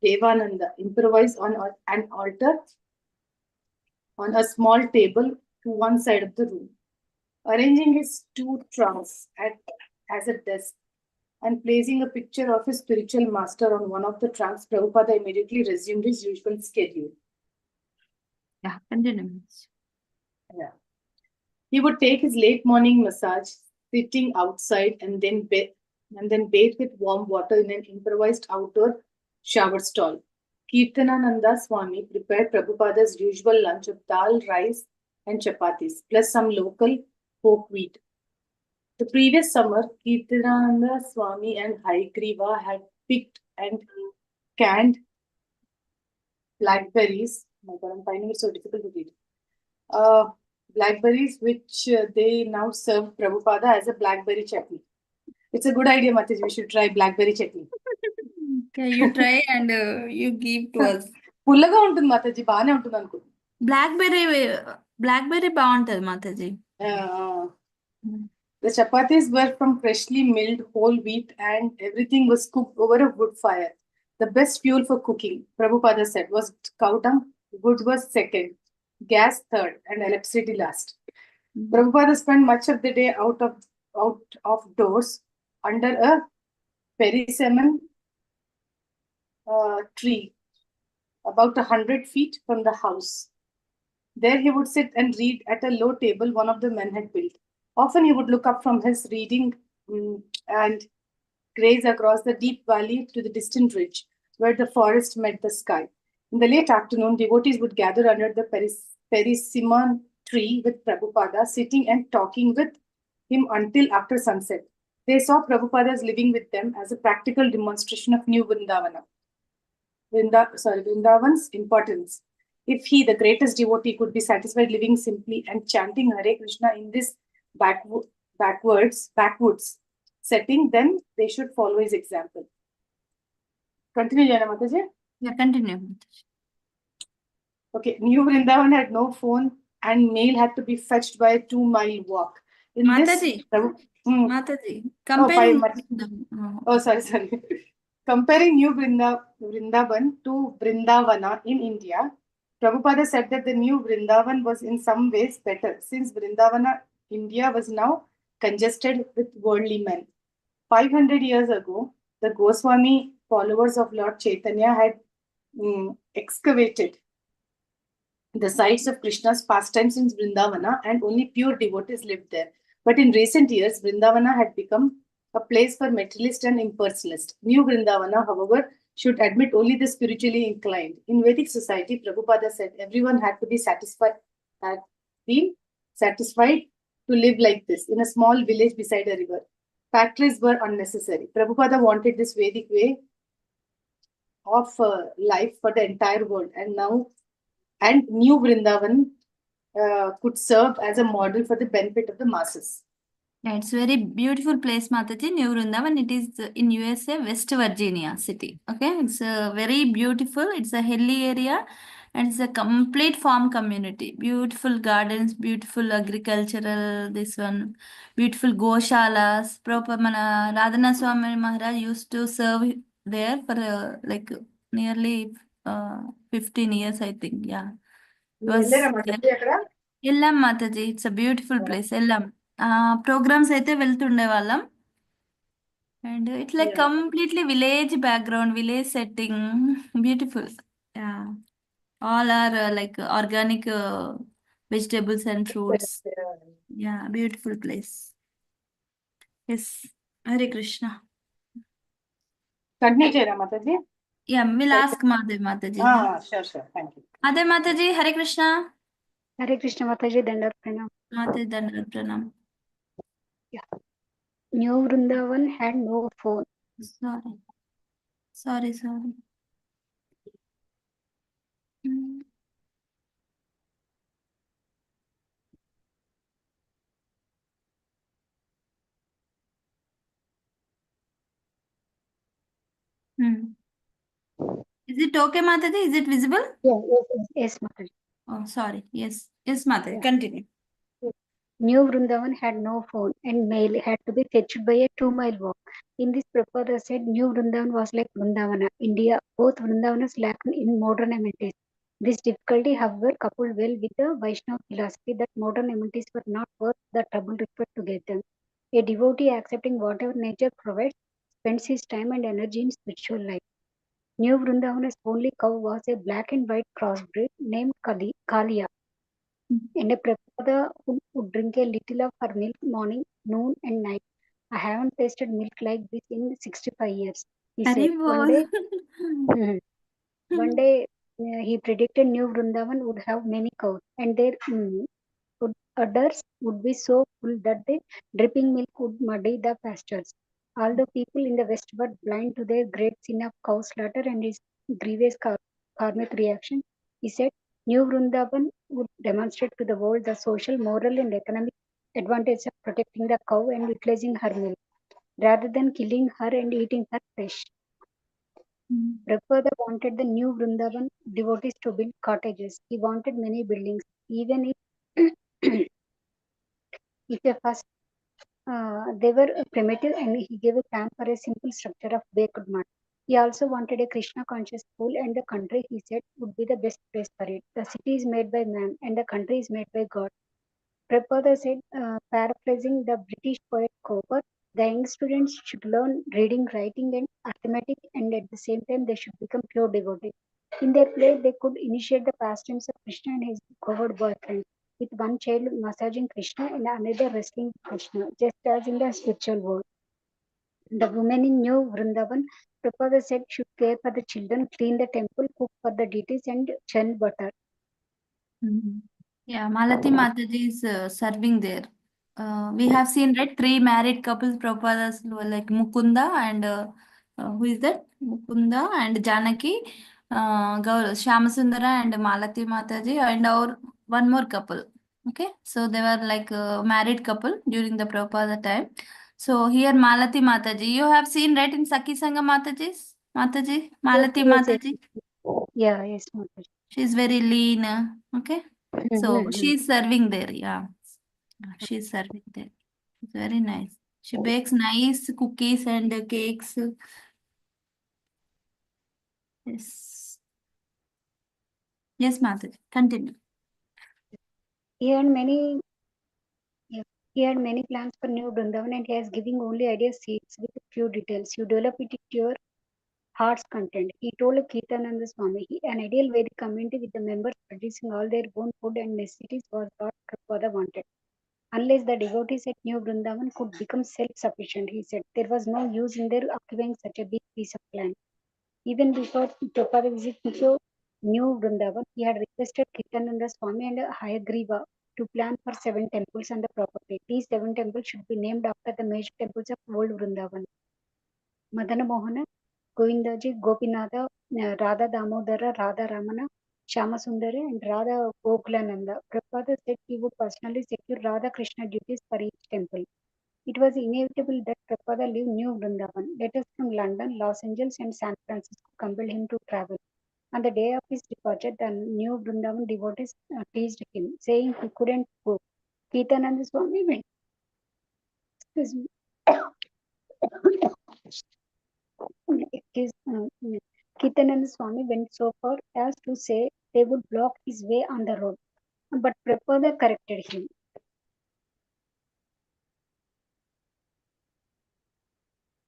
Devananda improvise on an altar on a small table to one side of the room. Arranging his two trunks as a desk and placing a picture of his spiritual master on one of the trunks, Prabhupada immediately resumed his usual schedule. Yeah, continue. Yeah. He would take his late morning massage, sitting outside, and then bathe with warm water in an improvised outdoor shower stall. Kirtanananda Swami prepared Prabhupada's usual lunch of dal, rice, and chapatis, plus some local folk wheat. The previous summer, Kirtanananda Swami and Haigrava had picked and canned blackberries. Oh my God, I'm finding it so difficult to read. Blackberries, which they now serve Prabhupada as a blackberry chutney. It's a good idea, Mataji. We should try blackberry chutney. Okay, you try and you give to us. పుల్లగా ఉంటుంది మాతాజీ, బాగానే ఉంటుంది అనుకో. Blackberry బాగుంటది Mataji. The chapatis were from freshly milled whole wheat, and everything was cooked over a wood fire. The best fuel for cooking, Prabhupada said, was cow dung. Wood was second, gas third, and electricity last. Prabhupada spent much of the day out of doors under a persimmon tree about 100 feet from the house. There he would sit and read at a low table one of the men had built. Often he would look up from his reading and graze across the deep valley to the distant ridge where the forest met the sky. In the late afternoon, devotees would gather under the persimmon tree with Prabhupada, sitting and talking with him until after sunset. They saw Prabhupada's living with them as a practical demonstration of New Vrindavan's importance. If he, the greatest devotee, could be satisfied living simply and chanting Hare Krishna in this backwoods setting, then they should follow his example. Continue, Jana Mataji. Yeah, continue. Okay, New Vrindavan had no phone and mail had to be fetched by a 2-mile walk. In Mataji, Mataji, comparing. Sorry. Comparing New Vrindavan to Vrindavana in India, Prabhupada said that the new Vrindavan was in some ways better, since Vrindavana, India, was now congested with worldly men. 500 years ago, the Goswami followers of Lord Chaitanya had excavated the sites of Krishna's pastimes in Vrindavana, and only pure devotees lived there. But in recent years, Vrindavana had become a place for materialist and impersonalist. New Vrindavana, however, should admit only the spiritually inclined. In Vedic society, Prabhupada said everyone had to be satisfied, to live like this in a small village beside a river. Factories were unnecessary. Prabhupada wanted this Vedic way of life for the entire world, and New Vrindavan could serve as a model for the benefit of the masses. Yeah, it's very beautiful place, Mataji, New Vrindavan. It is in USA, West Virginia city. Okay, it's very beautiful. It's a hilly area, and it's a complete farm community. Beautiful gardens, beautiful agricultural. This one, beautiful goshalas. Proper mana Radhana Swami Maharaj used to serve there for like nearly 15 years, I think. Yeah, it was. Ellam Mataji, it's a beautiful place. Ellam. Programs అయితే వెళ్తుండే వాళ్ళం, and it's like completely village background, village setting, beautiful. Yeah, all are like organic vegetables and fruits. Yeah, beautiful place. Yes, Hare Krishna. Continue cheyra Mataji. Yeah, we'll ask Madhav Mataji. Sure, thank you. Madhav Mataji, Hare Krishna. Hare Krishna Mataji, Dandar Pranam. Mataji Dandar Pranam. New Vrindavan had no phone. Sorry. Is it okay, Mataji? Is it visible? Yes, Mataji. Oh, sorry. Yes, Mataji. Continue. New Vrindavan had no phone, and mail had to be fetched by a 2-mile walk. In this, Prabhupada said New Vrindavan was like Vrindavana, India. Both Vrindavanas lacked in modern amenities. This difficulty, however, coupled well with the Vaishnava philosophy that modern amenities were not worth the trouble required to get them. A devotee accepting whatever nature provides spends his time and energy in spiritual life. New Vrindavana's only cow was a black and white crossbreed named Kalia. And a Prabhupada would drink a little of her milk morning, noon, and night. I haven't tasted milk like this in 65 years. He said one day he predicted New Vrindavan would have many cows, and their udders would be so full that the dripping milk would muddy the pastures. Although people in the West were blind to their great sin of cow slaughter and his grievous karmic reaction, he said New Vrindavan would demonstrate to the world the social, moral, and economic advantage of protecting the cow and utilizing her milk, rather than killing her and eating her flesh. Prabhupada wanted the New Vrindavan devotees to build cottages. He wanted many buildings, even if they were primitive, and he gave a plan for a simple structure of baked mud. He also wanted a Krishna conscious school, and the country, he said, would be the best place for it. The city is made by man, and the country is made by God. Prabhupada said, paraphrasing the British poet Cowper, the young students should learn reading, writing, and arithmetic, and at the same time they should become pure devotees. In their play, they could initiate the pastimes of Krishna and his coward boyfriend, with one child massaging Krishna and another wrestling Krishna, just as in the spiritual world. The women in New Vrindavan, Prabhupada said, should care for the children, clean the temple, cook for the deities, and churn butter. Yeah, Malati Mataji is serving there. We have seen, right, 3 married couples, Prabhupadas, like Mukunda and who is that? Mukunda and Janaki, Shyamasundara and Malati Mataji, and our one more couple. Okay, so they were like a married couple during the Prabhupada time. So here Malati Mataji, you have seen, right, in Sakhi Sangha Mataji, Malati Mataji. Yeah, yes, Mataji. She's very lean. Okay. So she's serving there. Yeah. She's serving there. It's very nice. She bakes nice cookies and cakes. Yes. Yes, Mataji. Continue. He earned many He had many plans for New Vrindavan and he is giving only ideas seeds with few details. You develop it to your heart's content. He told Kirtananda Swami, an ideal Vedic community with the members producing all their own food and necessities was what Prabhupada wanted. Unless the devotees at New Vrindavan could become self-sufficient, he said, there was no use in their occupying such a big piece of land. Even before Prabhupada visited to New Vrindavan, he had requested Kirtananda Swami and Hayagriva to plan for 7 temples on the property. These 7 temples should be named after the major temples of old Vrindavan. Madana Mohana, Govindaji, Gopinatha, Radha Damodara, Radha Ramana, Shamasundari, and Radha Gokulananda. Prabhupada said he would personally secure Radha Krishna duties for each temple. It was inevitable that Prabhupada leave New Vrindavan. Letters from London, Los Angeles, and San Francisco compelled him to travel. On the day of his departure, the New Vrindavan devotees teased him, saying he couldn't go. Kirtananda Swami went. Excuse me. Kirtananda Swami went so far as to say they would block his way on the road. But Prabhupada corrected him.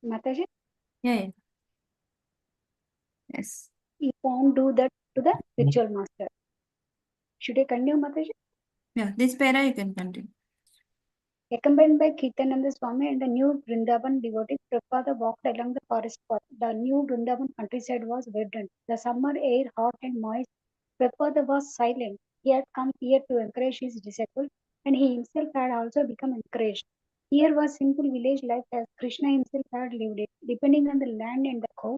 Mataji? Yeah. Yes. You can't do that to the spiritual master. Should I continue, Mataji? Yeah, this para you can continue. Accompanied by Kirtananda Swami and the New Vrindavan devotees, Prabhupada walked along the forest path. The New Vrindavan countryside was vibrant. The summer air hot and moist. Prabhupada was silent. He had come here to encourage his disciples, and he himself had also become encouraged. Here was simple village life as Krishna himself had lived it, depending on the land and the cow.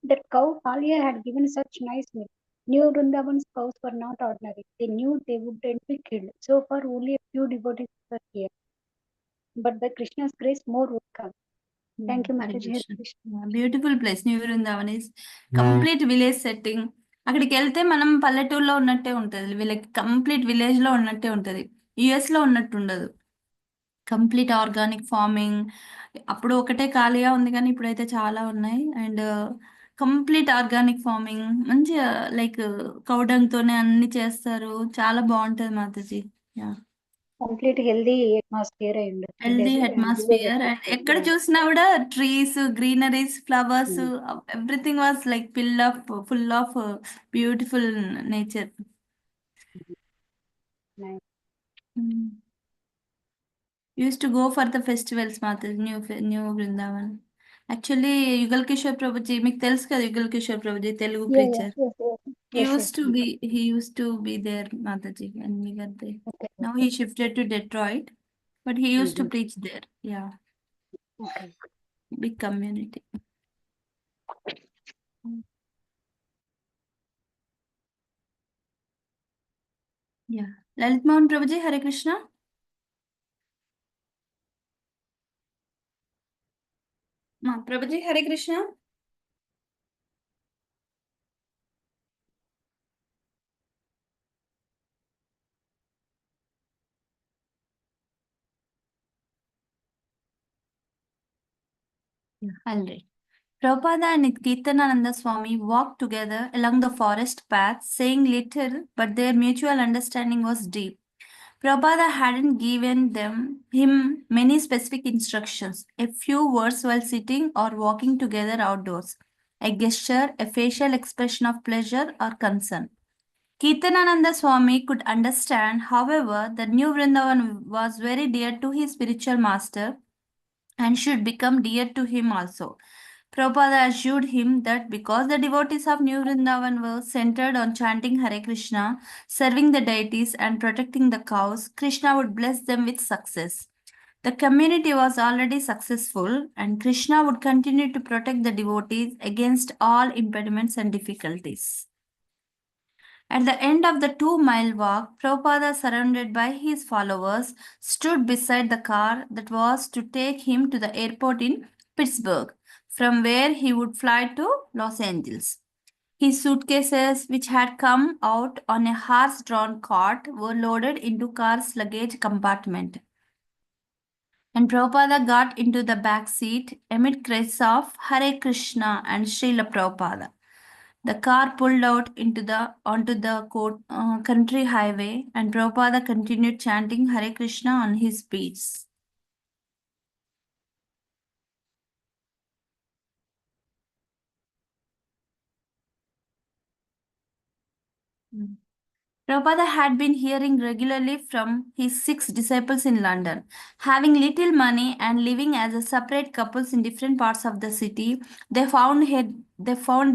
That cow Kalia had given such nice milk. New Vrindavan's cows were not ordinary. They knew they wouldn't be killed. So far, only a few devotees were here. But by Krishna's grace, more would come. Thank you, Hare Mataji. Krishna. Beautiful place. New Vrindavan is complete village setting. అక్కడికి వెళ్తే మనం పల్లెటూరులో ఉన్నట్టే ఉంటుంది. వీళ్ళకి complete village లో ఉన్నట్టే ఉంటుంది. యుఎస్ లో ఉన్నట్టు ఉండదు. Complete organic farming. అప్పుడు ఒకటే ఖాళీగా ఉంది కానీ ఇప్పుడైతే చాలా ఉన్నాయి. అండ్ కంప్లీట్ ఆర్గానిక్ ఫార్మింగ్ మంచిగా లైక్ కౌడంగ్తోనే అన్ని చేస్తారు. చాలా బాగుంటది Mataji. Yeah, complete healthy atmosphere అయ్యింది. Healthy atmosphere. అండ్ ఎక్కడ చూసినా కూడా trees, greeneries, flowers, everything was like full of beautiful nature. Used to go for the festivals, Mataji, New Vrindavan. Actually, Yugal Kishore Prabhuji, మీకు తెలుసు కదా Yugal Kishore Prabhuji, Telugu preacher. He used to be there, Mataji, when we got there. Okay. Now he shifted to Detroit, but he used to preach there. Yeah. Okay. Big community. Yeah. Lalit Mohan Prabhuji, Hare Krishna. Prabhuji, Hare Krishna. Yeah, I'll read. Prabhupada and Kirtanananda Swami walked together along the forest path, saying little, but their mutual understanding was deep. Prabhupada hadn't given him many specific instructions, a few words while sitting or walking together outdoors, a gesture, a facial expression of pleasure or concern. Kirtanananda Swami could understand, however, that New Vrindavan was very dear to his spiritual master and should become dear to him also. Prabhupada assured him that because the devotees of New Vrindavan were centered on chanting Hare Krishna, serving the deities and protecting the cows, Krishna would bless them with success. The community was already successful and Krishna would continue to protect the devotees against all impediments and difficulties. At the end of the 2-mile walk, Prabhupada, surrounded by his followers, stood beside the car that was to take him to the airport in Pittsburgh, from where he would fly to Los Angeles. His suitcases, which had come out on a horse-drawn cart, were loaded into car's luggage compartment. And Prabhupada got into the back seat amid cries of Hare Krishna and Srila Prabhupada. The car pulled out onto the country highway, and Prabhupada continued chanting Hare Krishna on his beats. Prabhupada had been hearing regularly from his 6 disciples in London. Having little money and living as a separate couples in different parts of the city, they found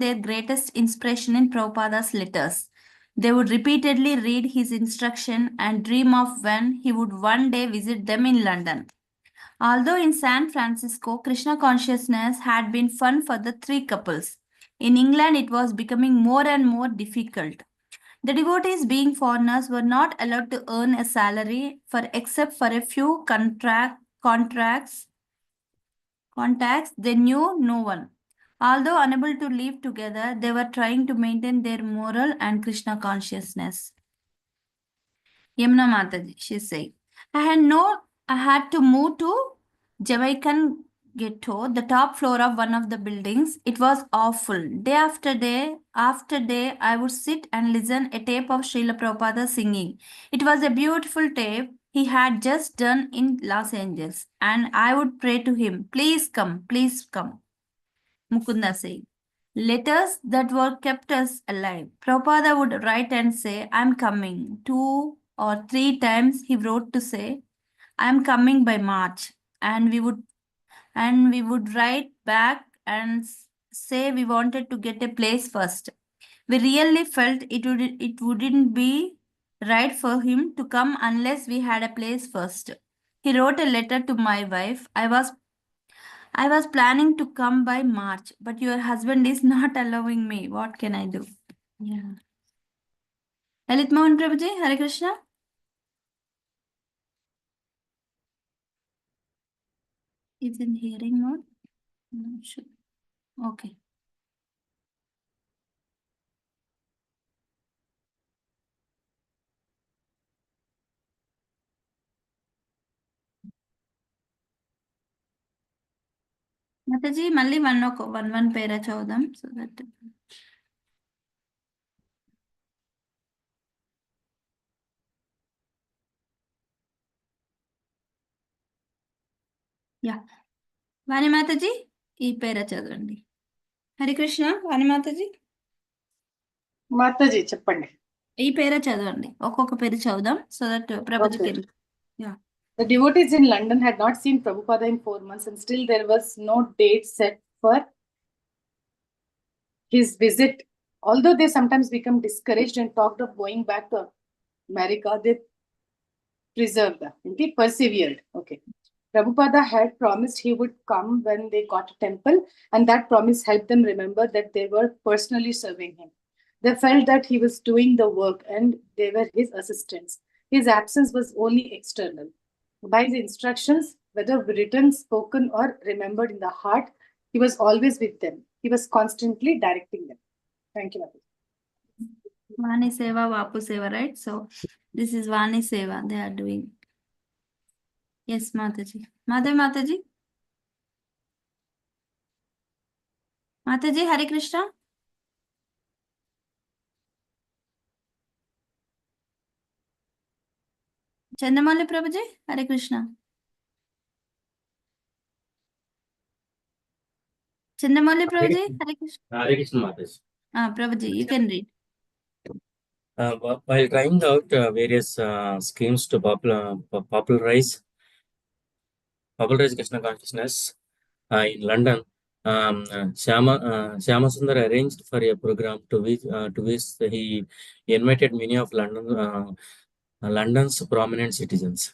their greatest inspiration in Prabhupada's letters. They would repeatedly read his instruction and dream of when he would one day visit them in London. Although in San Francisco, Krishna consciousness had been fun for the 3 couples, in England it was becoming more and more difficult. The devotees, being foreigners, were not allowed to earn a salary except for a few contacts. They knew no one. Although unable to live together, they were trying to maintain their moral and Krishna consciousness. Yamuna Mataji, she said, I had to move to Jamaican ghetto, the top floor of one of the buildings. It was awful. Day after day, I would sit and listen a tape of Srila Prabhupada singing. It was a beautiful tape he had just done in Los Angeles, and I would pray to him, please come, please come. Mukunda said. Letters that were kept us alive. Prabhupada would write and say, I'm coming. 2 or 3 times he wrote to say, I'm coming by March. And we would write back and say we wanted to get a place first. We really felt it wouldn't be right for him to come unless we had a place first. He wrote a letter to my wife. I was planning to come by March, but your husband is not allowing me. What can I do? Yeah. Lalit Mohan Prabhuji, Hare Krishna. Is in hearing mode? No, sure. Okay. Mataji, Malli one pera chaudam, so that. Yeah. Vani Mataji, ee pera chadandi. Hare Krishna, Vani Mataji. Mataji, cheppandi. Ee pera chadandi. Okkoka pera chaudam, so that Prabhuji Okay. can. Yeah. The devotees in London had not seen Prabhupada in 4 months, and still there was no date set for his visit. Although they sometimes become discouraged and talked of going back to America, they persevered. Okay. Prabhupada had promised he would come when they got a temple, and that promise helped them remember that they were personally serving him. They felt that he was doing the work and they were his assistants. His absence was only external. By his instructions, whether written, spoken, or remembered in the heart, he was always with them. He was constantly directing them. Thank you, Mataji. Vani Seva, Vapu Seva, right? So this is Vani Seva they are doing. Yes, Mataji. Mataji. Mataji, Hare Krishna. Chandamali Prabhuji, Hare Krishna. Chandamali Prabhuji, Hare Krishna. Hare Krishna Mataji. Prabhuji, you can read. While trying out various schemes to popularize Krishna consciousness in London, Shama Sundar arranged for a program to which he invited many of London's prominent citizens.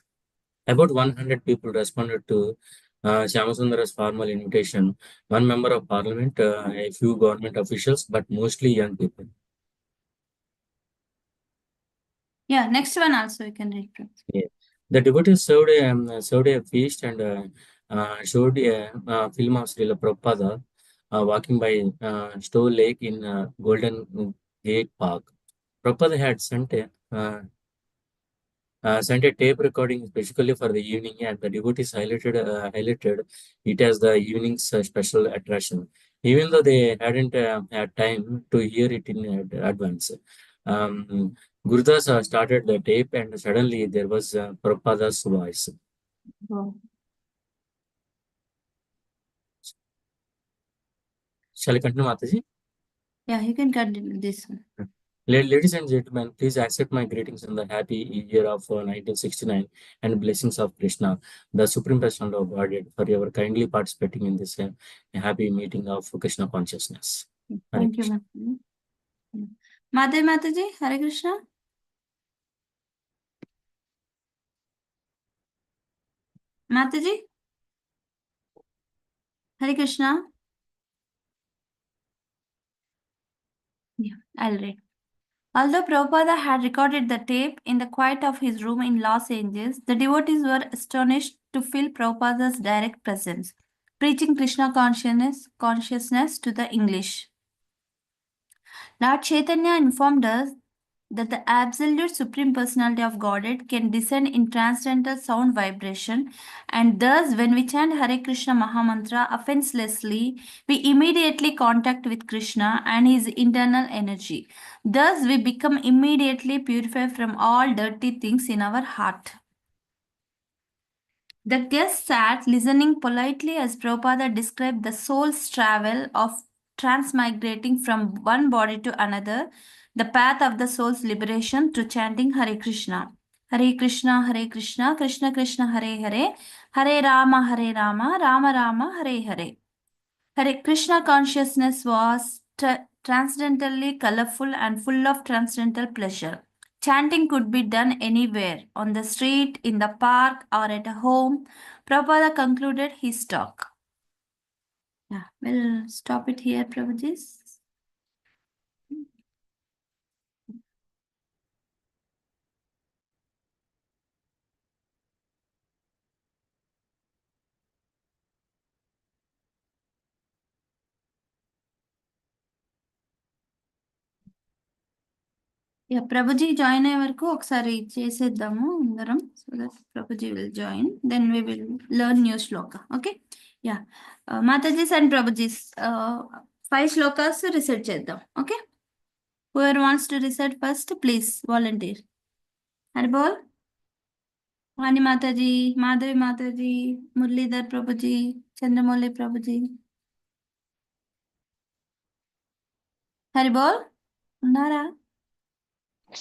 About 100 people responded to Shama Sundar's formal invitation. One member of parliament, a few government officials, but mostly young people. Yeah, next one also you can read. Yeah. The devotees served a feast and showed a film of Srila Prabhupada walking by Stowe Lake in Golden Gate Park. Prabhupada had sent a tape recording specifically for the evening, and the devotees highlighted it as the evening's special attraction. even though they hadn't had time to hear it in advance. Gurudas started the tape, and suddenly there was Prabhupada's voice. Oh. Shall I continue, Mataji? Yeah, you can continue this one. Ladies and gentlemen, please accept my greetings in the happy year of 1969 and blessings of Krishna, the Supreme Personality of Godhead, for your kindly participating in this happy meeting of Krishna consciousness. Hare Thank you, Krishna. Mataji. Mataji, Hare Krishna. Mataji, Hare Krishna. Yeah, I'll read. Although Prabhupada had recorded the tape in the quiet of his room in Los Angeles, the devotees were astonished to feel Prabhupada's direct presence, preaching Krishna consciousness to the English. Lord Chaitanya informed us that the absolute Supreme Personality of Godhead can descend in transcendental sound vibration, and thus when we chant Hare Krishna Mahamantra offenselessly, we immediately contact with Krishna and his internal energy. Thus we become immediately purified from all dirty things in our heart. The guests sat listening politely as Prabhupada described the soul's travel of transmigrating from one body to another, the path of the soul's liberation through chanting Hare Krishna. Hare Krishna, Hare Krishna, Krishna Krishna, Hare Hare, Hare Rama, Rama Rama, Hare Hare. Hare Krishna consciousness was transcendentally colorful and full of transcendental pleasure. Chanting could be done anywhere, on the street, in the park, or at home. Prabhupada concluded his talk. Yeah, we'll stop it here, Prabhuji. Yeah, Prabhuji join అయ్యే వరకు ఒకసారి చేసేద్దాము అందరం so that Prabhuji will join, then we will learn new shloka. Okay, yeah, Mataji's and Prabhuji's 5 shlokas recite చేద్దాం. Okay, whoever wants to recite first, please volunteer. Harbol, Vani Mataji, Madhavi Mataji, Murlidhar Prabhuji, Chandramouli Prabhuji. Harbol, ఉన్నారా?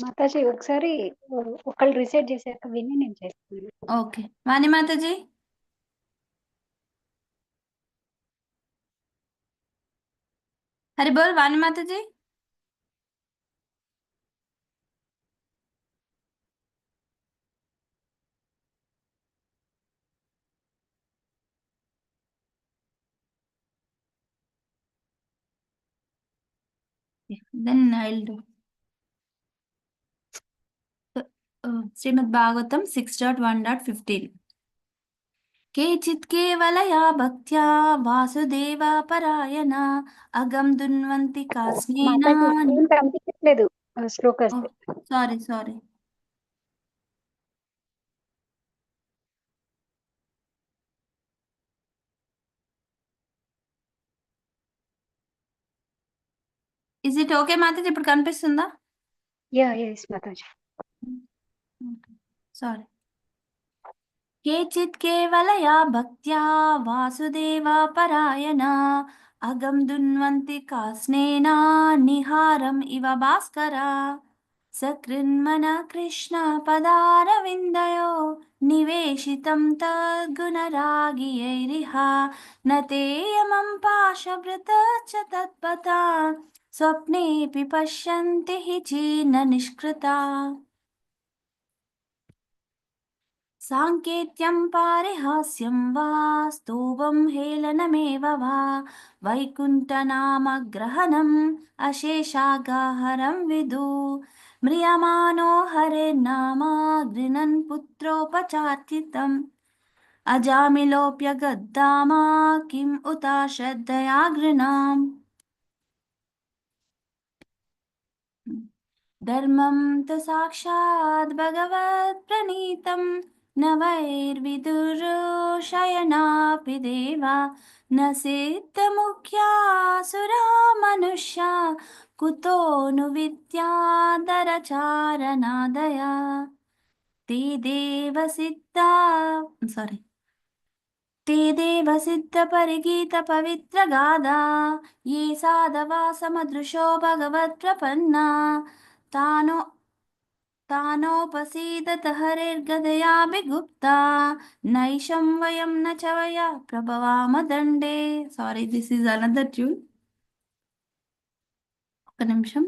మాతాజీ ఒకసారి ఒకళ్ళు reset చేశాక విని నేను చేస్తాను. Okay, Vani Mataji. Hari బోల్ Vani Mataji. Then I'll do. Srimad Bhagavatam 6.1.15. केचित् केवलया भक्त्या वासुदेवा परायणा अगम दुन्वन्ति कास्नेन. మాతాజీ స్క్రీన్ కనిపించట్లేదు shlokas. Sorry. Is it okay, Mataji? ఇప్పుడు కనిపిస్తుందా? yes మాతాజీ. Sorry. केचित् केवलया भक्त्या वासुदेवा परायणा अगम दुन्वन्ति कास्नेना निहारम् इव भास्करा सकृन्मन कृष्ण पदारविन्दयो निवेशितं तद्गुणरागियैरिह न तेयमं पाशभृत च तत्पथा स्वप्नेऽपि पश्यन्ति हि चीर्न निष्कृता साङ्केत्यं पारिहास्यं वा स्तोभं हेलनमेव वा वैकुण्ठनामग्रहणम् अशेषागाहरं विदु म्रियमाणो हरेर्नाम गृह्णन् पुत्रोपचार्थितम् अजामिलोऽप्यगद्धाम किम् उत श्रद्धया गृह्णाम् धर्मं तु साक्षात् भगवत् प्रणीतं न वैर्विदुर्शयनापि देवा न सिद्धमुख्यासुरा मनुष्या कुतो नु विद्याधरचारणादया ते देवसिद्धा ते देवसिद्धपरिगीतपवित्रगादा ये साधवा समदृशो भगवत्प्रपन्ना तानोपसीदत हरिर्गदयाभिगुप्ता नैषं वयं न च वया प्रभवाम दण्डे. Sorry, this is another tune. ఒక్క నిమిషం.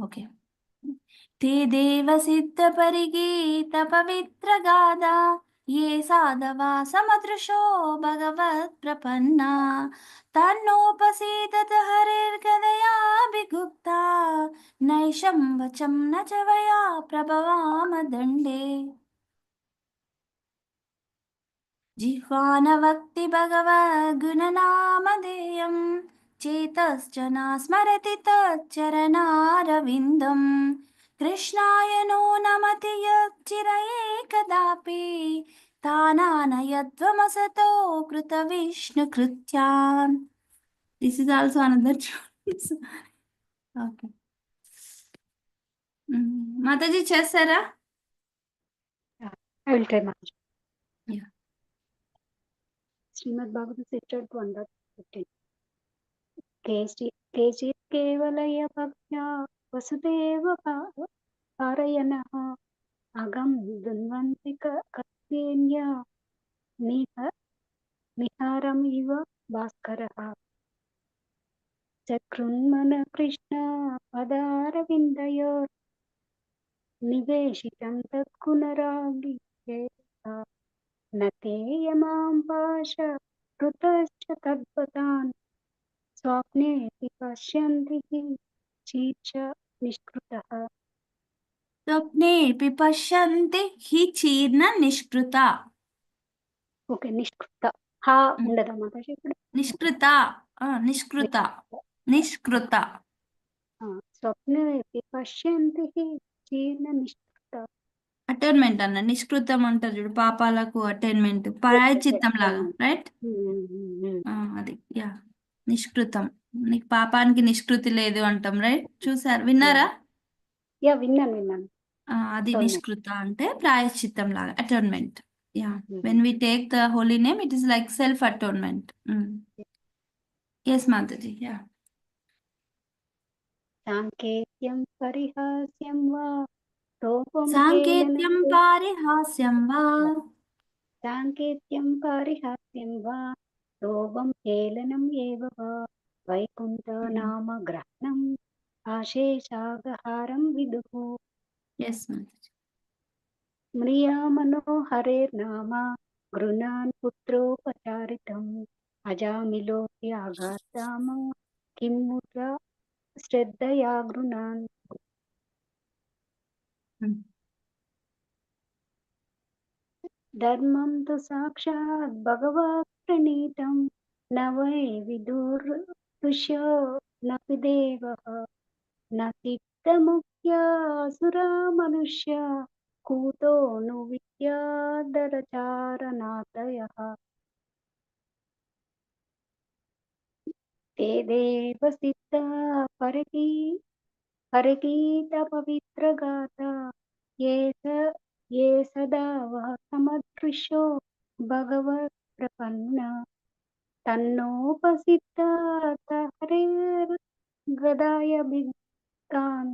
ఓకే. ते देवसिद्धपरिगीतपवित्रगादा ये साधवा समदृशो भगवत्प्रपन्ना तान्नोपसीदत हरिर्गदयाभिगुप्ता नैषं वचं न च वया प्रभवाम दण्डे. जिह्वानवक्ति भगवद्गुणनामधेयं चेतश्च नास्मरति तच्चरणारविन्दम् कृष्णाय नो नमति यच्चिरये कदापि तानानयध्वमसतो कृतविष्णुकृत्यान्. This is also another choice. Okay. Mataji chesara? I will try, Mataji. Yeah. Srimad Bhagavatam Chapter 1.15. केचित् केवलय भक्त्या वसुदेव पारयणः अगं दुन्वन्ति कस्येन्य निहारम् इव भास्करः चकृन्मन कृष्ण पदारविन्दयोर् निवेशितं तत्कुनरागिरेत न ते यमां पाश कृतश्च तद्वतान् स्वप्नेऽपि पश्यन्ति चीर्ष निष्कृतः. स्वप्नेऽपि पश्यन्ति हि चीर्ण निष्कृता. ఓకే, నిష్కృత హా ఉండదా మాతాజీ ఇప్పుడు? నిష్కృత నిష్కృత నిష్కృత. స్వప్నేపి పశ్యంతి చీర్ణ నిష్కృత. అటైన్మెంట్ అన్న నిష్కృతం అంటారు చూడు, పాపాలకు అటైన్మెంట్, పరాయచిత్తం లాగా, రైట్? అది యా నిష్కృతం. నీకు పాపానికి నిష్కృతి లేదు అంటాం, రైట్? చూసారు, విన్నారా? యా విన్నాను. అది నిష్కృత అంటే ప్రాయశ్చిత్తం లాగా, atonement. Yeah, when we take the holy name it is like self atonement. Yes Mataji. Yeah. సాంకేత్యం పరిహాస్యం వా రూపం సాంకేత్యం పారిహాస్యం వా సాంకేత్యం పరిహాస్యం వా రూపం హేళనం ఏవ వా వైకుంఠ నామ గ్రహణం ఆశేషాగహారం విదుః. ఎస్ మాతాజీ. म्रियामनो हरेर्नाम गृणान् पुत्रोपचारितम् अजामिलोऽप्याघाताम किं मुद्र श्रद्धया गृणान्. धर्मं तु साक्षात् भगवत् प्रणीतं न वै विदुर्ऋषयो नपि देवः न सिद्धमुख्यासुरा मनुष्या కూతో ను విద్యాధరచారణాదయః ते देवसिद्धा परिगीतपवित्रगाथा ये सदा वः समदृशो भगवत्प्रपन्ना तन्नोपसिद्धा हरेर्गदायभिक्तान्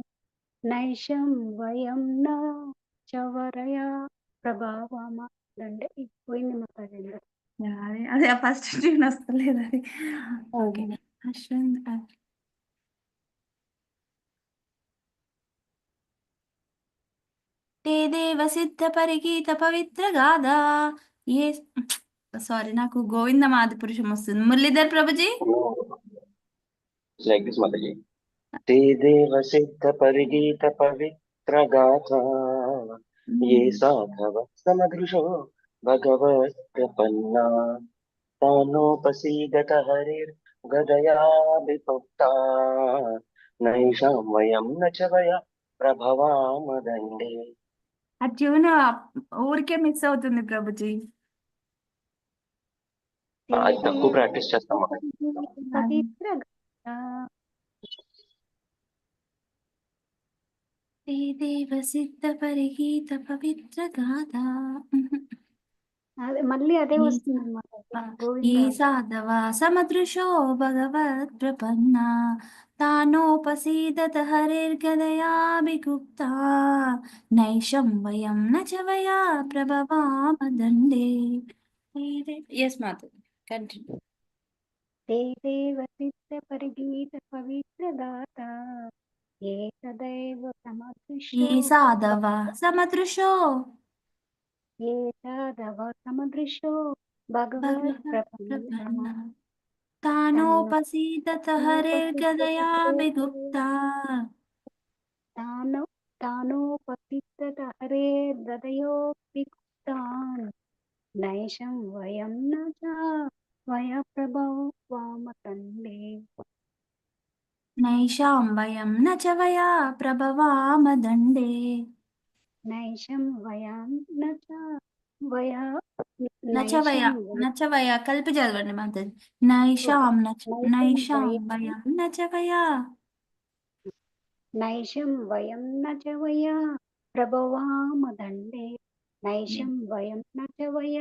నైషం వయం న చవరయా ప్రభావమ. దండే పోయింది మాతాజీ. అదే ఫస్ట్ ట్యూన్ వస్తలేదు అది. ఓకే. ते देवसिद्ध परिगीत पवित्र गादा ఏ సారీ, నాకు గోవింద మాది పురుషం వస్తుంది. Muralidhar Prabhuji. Like this, Mataji. ते देवसिद्ध परिगीत पवित्र गाथा ये साधव समदृशो भगवत् प्रपन्ना तानोपसीदत हरिर्गदयाभिपुक्ता नैषां वयं न च वया प्रभवाम दण्डे. ఆ ట్యూన్ ఊరికే మిస్ అవుతుంది ప్రభుజీ. అది తక్కువ ప్రాక్టీస్ చేస్తాం మనం. పవిత్ర దేవ సిద్ధ పరిగీత పవిత్ర గాథ. అదే మళ్ళీ అదే వస్తుంది అన్నమాట. ఈ సాధవ సమదృశో భగవత్ ప్రపన్న తానోపసీదత హరిర్గదయాభిగుప్తా నైషం వయం న చ వయా ప్రభవామ దండే. ఎస్ మాత కంటిన్యూ. ते देव सिद्ध परिगीत पवित्र गाता ये सदैव समदृशो ఈ సాధవ సమదృశో ये साधव समदृशो भगवत् प्रपन्ना తానోపసీదత హరిర్గదయాభిగుప్తా तानोपतित हरे हृदयोऽपिक्तान् नैषं वयं न च वय प्रभवाम तन्मे. నైషాం వయం న చ వయా ప్రభవామ దండే. नैषं वयं न च वय నచవయ నచవయ కలిపి చదవండి మాతాజీ. నైషాం నైషాం వయం నచవయ नैषं वयं न च वय प्रभवाम दण्डे. नैषं वयं न च वय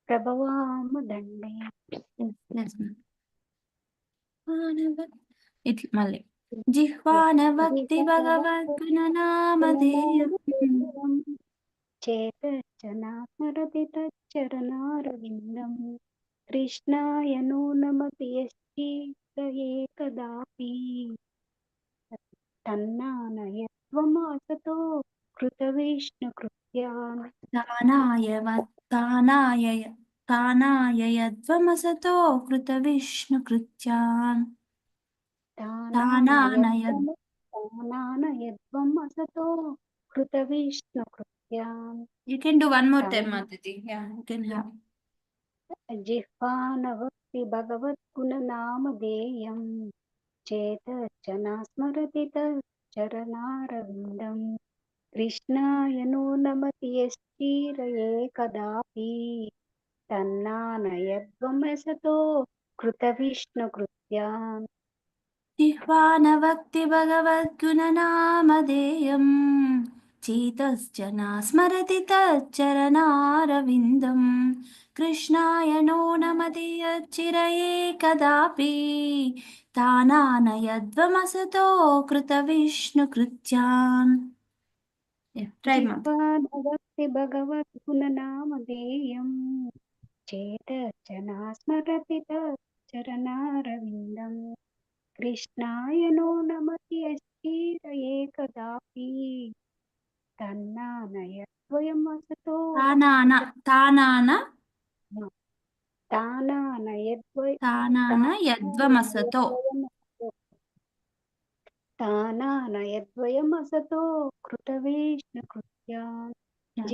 प्रभवाम दण्डे. ఇట్లా మళ్ళీ జిహ్వానవక్తి భగవద్గుణనామధేయం चेतश्चना स्मरति तच्चरणारविन्दं कृष्णाय नो नमति यश्चित्तये कदापि तन्नानयत्वमासतो कृतविष्णुकृत्यान्. తానాయ యద్వమసతో కృత విష్ణుకృత్యాన్. तानानयद्वमसतो कृतविष्णुकृत्यान्. You can do one more time, Mataji. Yeah, you can have. जिह्वानवक्ति भगवद्गुणनामधेयं चेतश्चना स्मरति तच्चरणारविन्दं कृष्णाय नो नमति यश्चिरये कदापि तन्नानयद्वमसतो कृतविष्णुकृत्यान्. जिह्वानवक्ति भगवद्गुणनामधेयं चेतश्चना स्मरति तच्चरणारविन्दं कृष्णाय नो नमति यच्चिरये कदापि तानानयद्वमसतो कृतविष्णुकृत्यान्. जिह्वानवक्ति भगवद्गुणनामधेयं चेतश्चना स्मरति तच्चरणारविन्दं कृष्णाय नो नमति यश्चिरये कदापि तन्नानयद्वयमसतो तानानयद्वयमसतो कृतविष्णुकृत्यान्.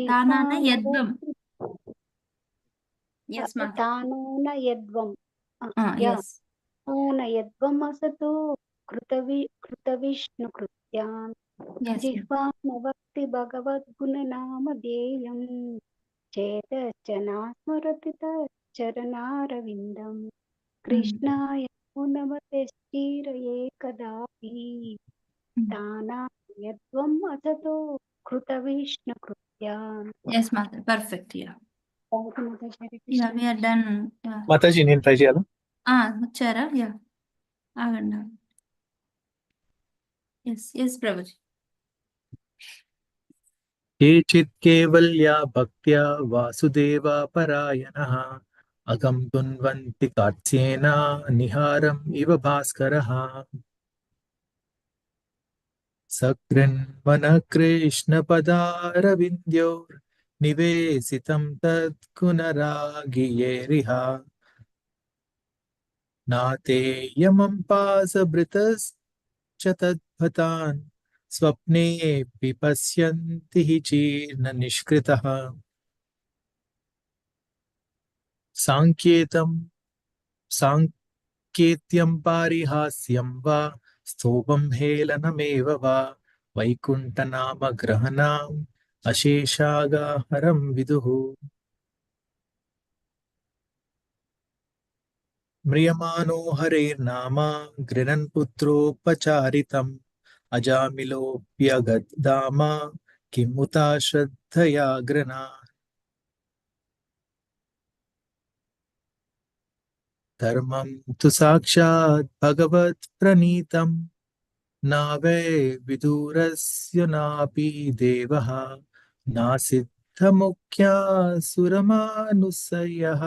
तानानयद्वमसतो कृतविष्णुकृत्यान्. जिह्वानवक्ति भगवद्गुणनामधेयं चेतश्चना स्मरति तच्चरणारविन्दं कृष्णाय नो नमते यश्चिरये कदापि तानानयद्वमसतो कृतविष्णुकृत्यान्. Yes, Mother. Perfect. Yeah. Thank you, Mother. Yeah, we are done. Yeah. Mataji నేను ట్రై చేయాలా? వచ్చారా? యా ఆగండి. ఎస్ ప్రభుజీ. केचित् केवल्या भक्त्या वासुदेवा परायणः अगं तुन्वन्ति कात्स्येन निहारम् इव भास्करः सकृन्मनः कृष्णपदारविन्द्योर्निवेशितं तत्कुनरागियेरिह नातेयमं पासभृतश्च तद्भतान् स्वप्नेऽपि पश्यन्ति हि चीर्न निष्कृतः साङ्केत्यं पारिहास्यं वा स्तोभं हेलनमेव वा वैकुण्ठनामग्रहणाम् अशेषागाहरं विदुः म्रियमाणो हरेर्नाम गृणन् पुत्रोपचारितम् अजामिलोऽप्यगद्धाम किम् उता श्रद्धया गृणात् धर्मं तु साक्षात् भगवत् प्रणीतम् न वै विदुरस्य नापि देवः नासिद्धमुख्या सुरमानुसयः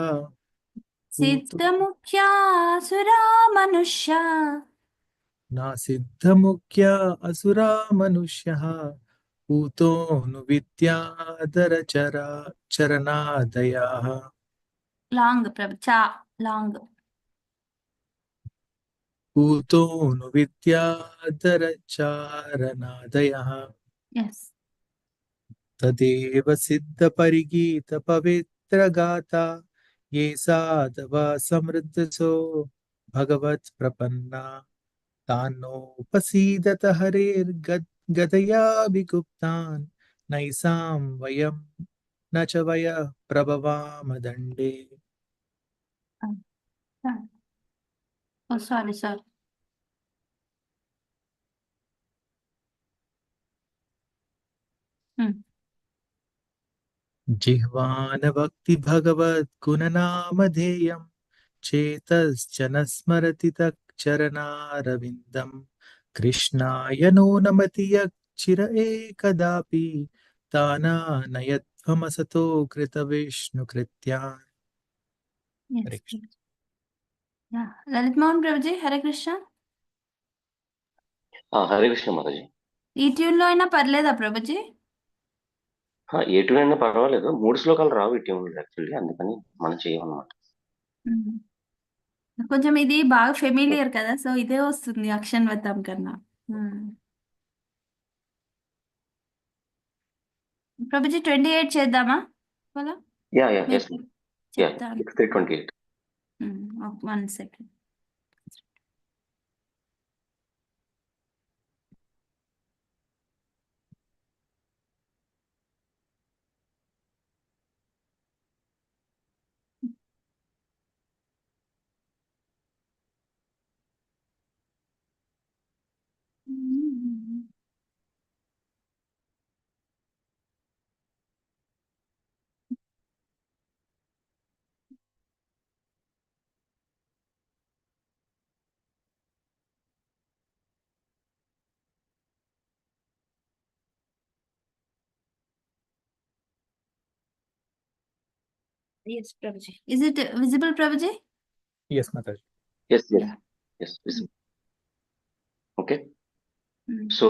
सिद्धमुख्या सुरा मनुष्या नासिद्धमुख्या असुरा मनुष्यः पूतोऽनुविद्याधरचरा चरणादयाः లాంగ్ ప్రభు చా లాంగ్ पूतोऽनुविद्याधरचारणादयः ఎస్ तदेव सिद्धपरिगीतपवित्रगाथा ये साधवा समृद्धसो भगवत्प्रपन्ना तान्नोपसीदत हरेर्गदयाभिगुप्तान् नैसां वयं न च वयः प्रभवाम दण्डे ఓ సారీ సారీ जिह्वानभक्ति भगवद्गुणनामधेयं चेतश्च न स्मरति तच्चरणारविन्दम् कृष्णाय नो नमति यच्चिर एकदापि तानानयध्वमसतो कृतविष्णुकृत्यान् हरे कृष्ण లలిత్ మోహన్ ప్రభుజీ హరే కృష్ణ హరే కృష్ణ మాతాజీ. ఈ ట్యూన్ లో అయినా పర్లేదా ప్రభుజీ? ఏ ట్యూన్ అయినా పర్వాలేదు, 3 శ్లోకాలు రావు ఈ ట్యూన్ యాక్చువల్లీ, అందుకని మనం చేయమన్నమాట. కొంచెం ఇది బాగా ఫెమిలియర్ కదా, సో ఇదే వస్తుంది అక్షన్ వద్దాం కన్నా. ప్రభుజీ 28 చేద్దామా? చెప్తాను. 6:28. 1 second. Yes, Prabhuji. Is it visible, Prabhuji? Yes, Mataji. Yes, Yeah. visible. Okay. So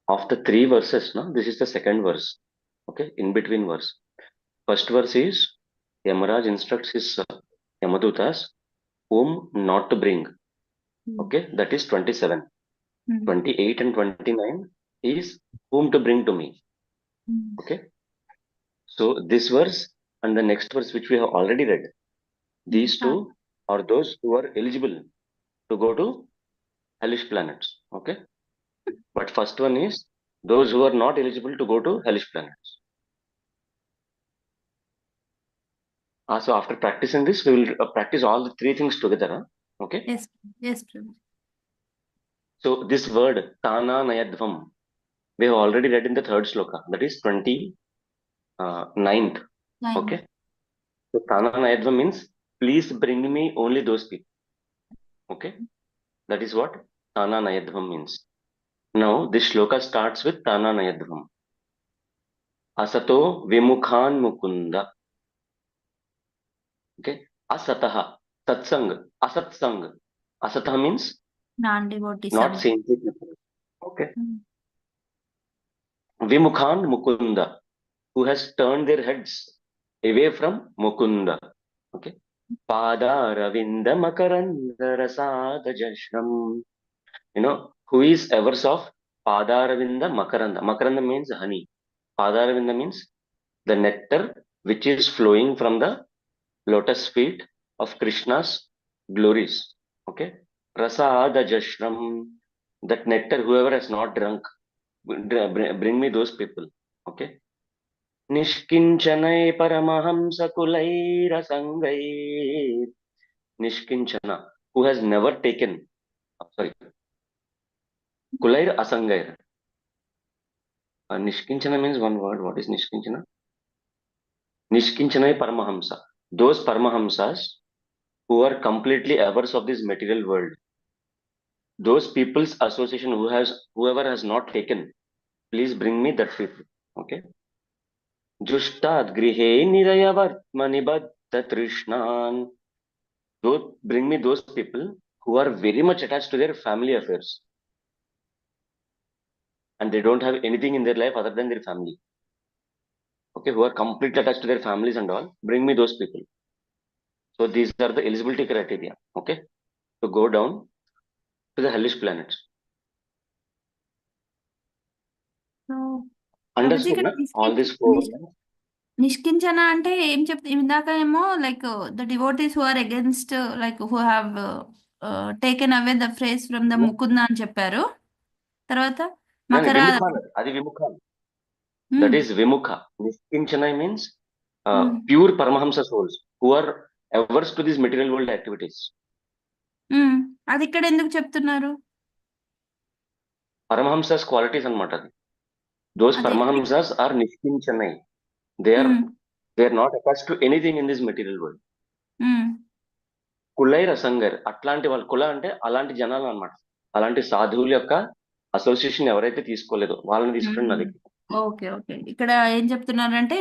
of the 3 verses, this is the second verse. Okay, in between verse. First verse is Yamaraj instructs his Yamadutas whom not to bring. Okay, that is 27. 28 and 29 is whom to bring to me. Okay. So this verse and the next verse which we have already read, these two are those who are eligible to go to hellish planets. Okay. But first one is those who are not eligible to go to hellish planets. So after practicing this, we will practice all the 3 things together. Okay. Yes, Prabhuji. So this word Tana Nayadvam, we have already read in the 3rd sloka, that is 29th. Okay. So Tana Nayadvam means please bring me only those people. Okay. That is what Tana Nayadvam means. Now this shloka starts with Tana Nayadvam. Asato Vimukhan Mukunda. Okay. Asataha, Satsang, Asatsang. Asataha means Non-devotee. not saintly people. Okay. Vimukhan Mukunda, who has turned their heads away from Mukunda. Okay. Padaravinda Makaranda Rasada Jashram. Who is averse of Padaravinda Makaranda. Makaranda means honey. Padaravinda means the nectar which is flowing from the lotus feet of Krishna's glories. Okay. Rasada Jashram. that nectar, whoever has not drunk, bring me those people. Okay. Nishkinchanai paramahamsa kulaira sangai. Nishkinchana, who has never taken, sorry, kulair asangair. Nishkinchana means one word. What is Nishkinchana? Nishkinchanai paramahamsa. Those paramahamsas who are completely averse of this material world. Those people's association whoever has not taken, please bring me that people. Okay. Justat grihe nirayavartmani baddha trishnan. Bring me those people who are very much attached to their family affairs. And they don't have anything in their life other than their family. Okay, who are completely attached to their families and all. Bring me those people. So these are the eligibility criteria. Okay. To go down to the hellish planets. So, Understood, ఇక్కడ all these four. నిష్కించన అంటే ఏం చెప్తా ఇందాక ఏమో like the devotees who are against like who have taken away the phrase from the Mukunda అని చెప్పారు. తర్వాత మకర అది విముఖ. That is vimukha. Nishkinchana means pure paramahamsa souls who are averse to these material world activities. అది ఇక్కడ ఎందుకు చెప్తున్నారు? Paramahamsa's qualities anamata. Those paramahamsas are nishkinchanai. They are not attached to anything in this material world. Kulaira sangar, atlanti వాళ్ళు కుల అంటే అలాంటి జనాలు అన్నమాట. అలాంటి సాధువుల యొక్క అసోసియేషన్ ఎవరైతే తీసుకోలేదో వాళ్ళని తీసుకున్నది. Okay okay. ఇక్కడ ఏం చెప్తున్నారంటే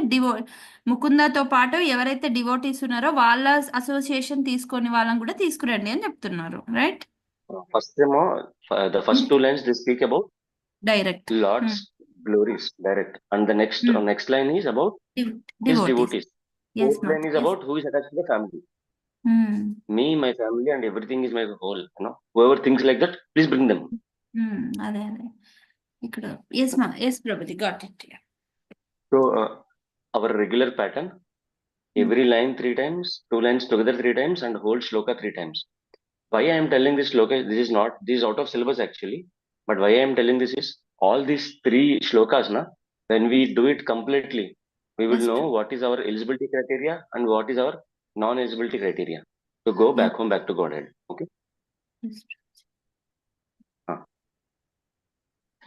ముకుందతో పాటు ఎవరైతే డివోటీస్ ఉన్నారో వాళ్ళ అసోసియేషన్ తీసుకొని వాళ్ళని కూడా తీసుకురండి అని చెప్తున్నారు. రైట్? ఫస్ట్ ఏమో the first two lines they speak about direct Lord's glories, direct, and the next line is about his devotees. Yes, Fourth line is about who is attached to the family. Me, my family, and everything is my whole. Whoever thinks like that, please bring them. అదే ఇక్కడ yes Prabhuji, got it. Yeah. So our regular pattern, every line 3 times, 2 lines together 3 times, and whole shloka 3 times. Why I am telling this shloka, this is out of syllabus actually, but why I am telling this is all these 3 shlokas, when we do it completely, we will know what is our eligibility criteria and what is our non-eligibility criteria to go back home, back to Godhead. Okay.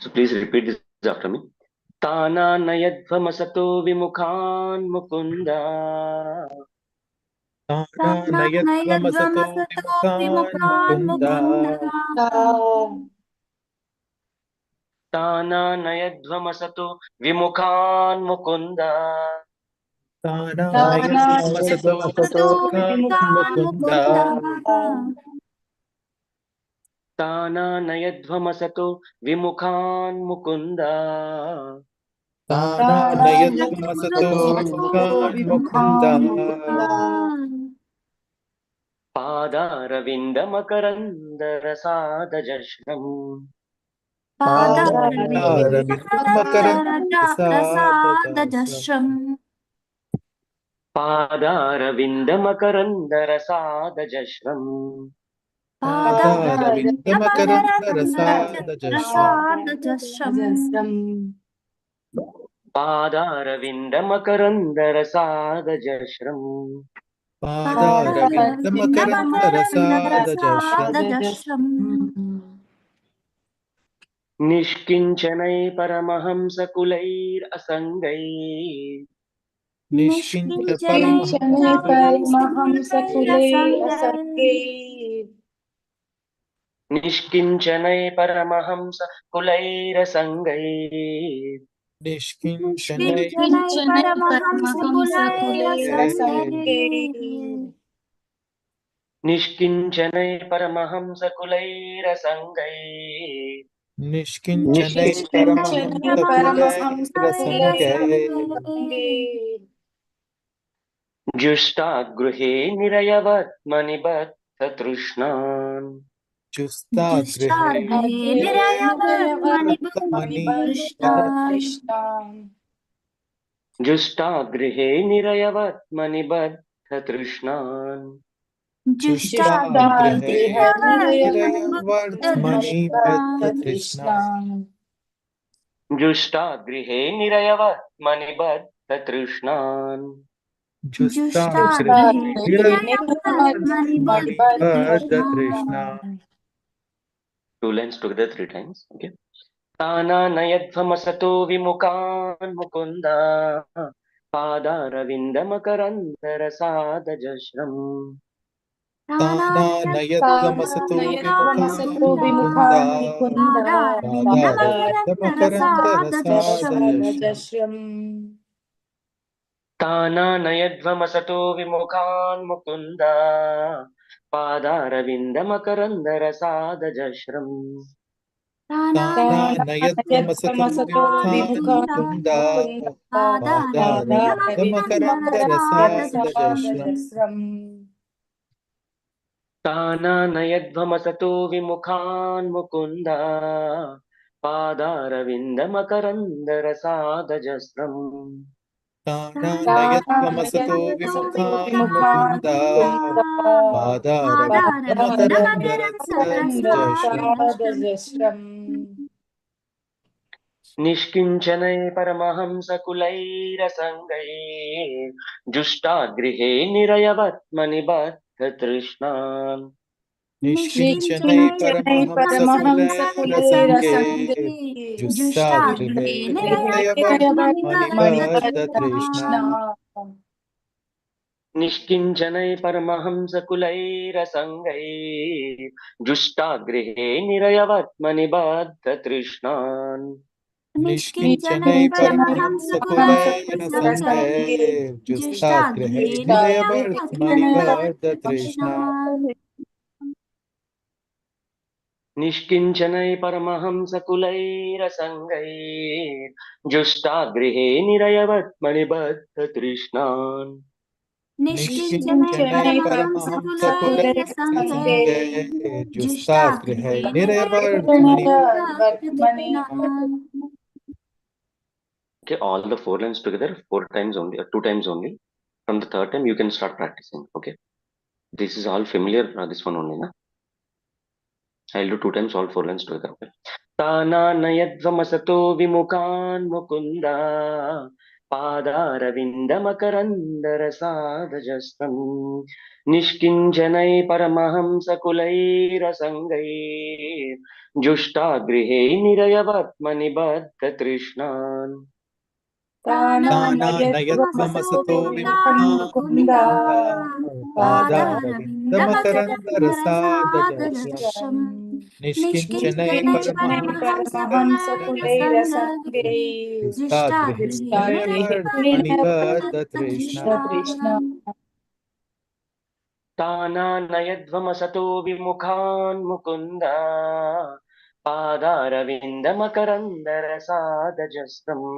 So please repeat this after me. Tana nayadvamasato vimukhan mukunda. Tana nayadvamasato vimukhan mukunda. Tana nayadvamasato vimukhan mukunda. Tana nayadvamasato vimukhan mukunda. Tana nayadvamasato vimukhan mukunda. Tana nayadvamasato vimukhan mukunda. Padaravindamakrandarasādajashram. Padaravindamakrandarasādajashram. Padaravindamakrandarasādajashram. Padaravindamakrandarasādajashram. Padaravindamakrandarasādajashram. Padaravindamakrandarasādajashram. Nishkinchanai paramahamsa kulair asangai. Nishkinchanai paramahamsa kulair asangai. Nishkinchanai paramahamsa kulair asangai. Nishkinchanai paramahamsa kulair asangai. Nishkinchanai paramahamsa kulair asangai. Nishkinchanai paramahamsa kulair asangai. Justat gruhe nirayavatmani baddha trishnan. Justat grihe nirayavatmani baddha trishnan. Justat grihe nirayavatmani baddha trishnan. जुष्टाग्रहनिरयवर्त्मनिबद्धतृष्णाम् जुष्टागृहे निरयवर्त्मनिबद्धतृष्णान् जुष्टाग्रहनिरयवर्त्मनिबद्धतृष्णाम् 2 lines together 3 times. Okay. तानानयध्वमसतो विमुखान् Mukund पादारविन्दमकरन्दरसादजश्रम् तानानयद्वमसतो विमुखान् Mukund पादारविन्दमकरन्दरसादजश्रम् तानानयध्वमसतो विमुखान् Mukund पादारविन्दमकरन्दरसादजश्रम् तानानयद्वमसतो विमुखान् Mukund पादारविन्दमकरन्दरसादजश्रम् तानानयध्वमसतो विमुखान् Mukund पादारविन्दमकरन्दरसादजस्रम् तानानयद्वमसतो विमुखान् Mukund पादारविन्दमकरन्दरसादजश्रम् निष्किञ्चनै परमहंसकुलैरसङ्गैः जुष्टागृहे निरयवत्मनिबद्धतृष्णान् निष्किञ्चनै परमहंसकुलैरसङ्गे जुष्टागृहे निरयवर्त्मनिबद्धतृष्णाम् निष्किञ्चनै परमहंसकुलैरसङ्गैः जुष्टागृहे निरयवत्मनिबद्धतृष्णान् निष्किञ्चनै परमहंसकुलैरसङ्गे जुष्टागृहे निरयवर्त्मनिबद्धतृष्णाम् निष्किञ्चनै परमहंसकुलैरसङ्गैः जुष्टागृहे निरयवत्मनिबद्धतृष्णान् निष्किञ्चनै परमहंसकुलैरसङ्गे जुष्टागृहे निरयवर्त्मनिबद्धतृष्णाम् Okay, all the 4 lines together 4 times only, 2 times only. From the third time, you can start practicing. Okay, this is all familiar. This one only, na? I'll do 2 times all 4 lines together. Okay. तानानयध्वमसतो विमुखान् Mukund पादारविन्दमकरन्दरसादजस्रम् निष्किञ्चनै परमहंसकुलैरसङ्गैः जुष्टागृहे निरयवत्मनिबद्धतृष्णान् तानानयध्वमसतो विमुखान् Mukund पादारविन्दमकरन्दरसादजश्रम् निष्किञ्चनै परमहंसकुलैरसङ्गे जुष्टागृहे निरयवर्त्मनिबद्धतृष्णाम् तानानयध्वमसतो विमुखान् Mukund पादारविन्दमकरन्दरसादजस्रम्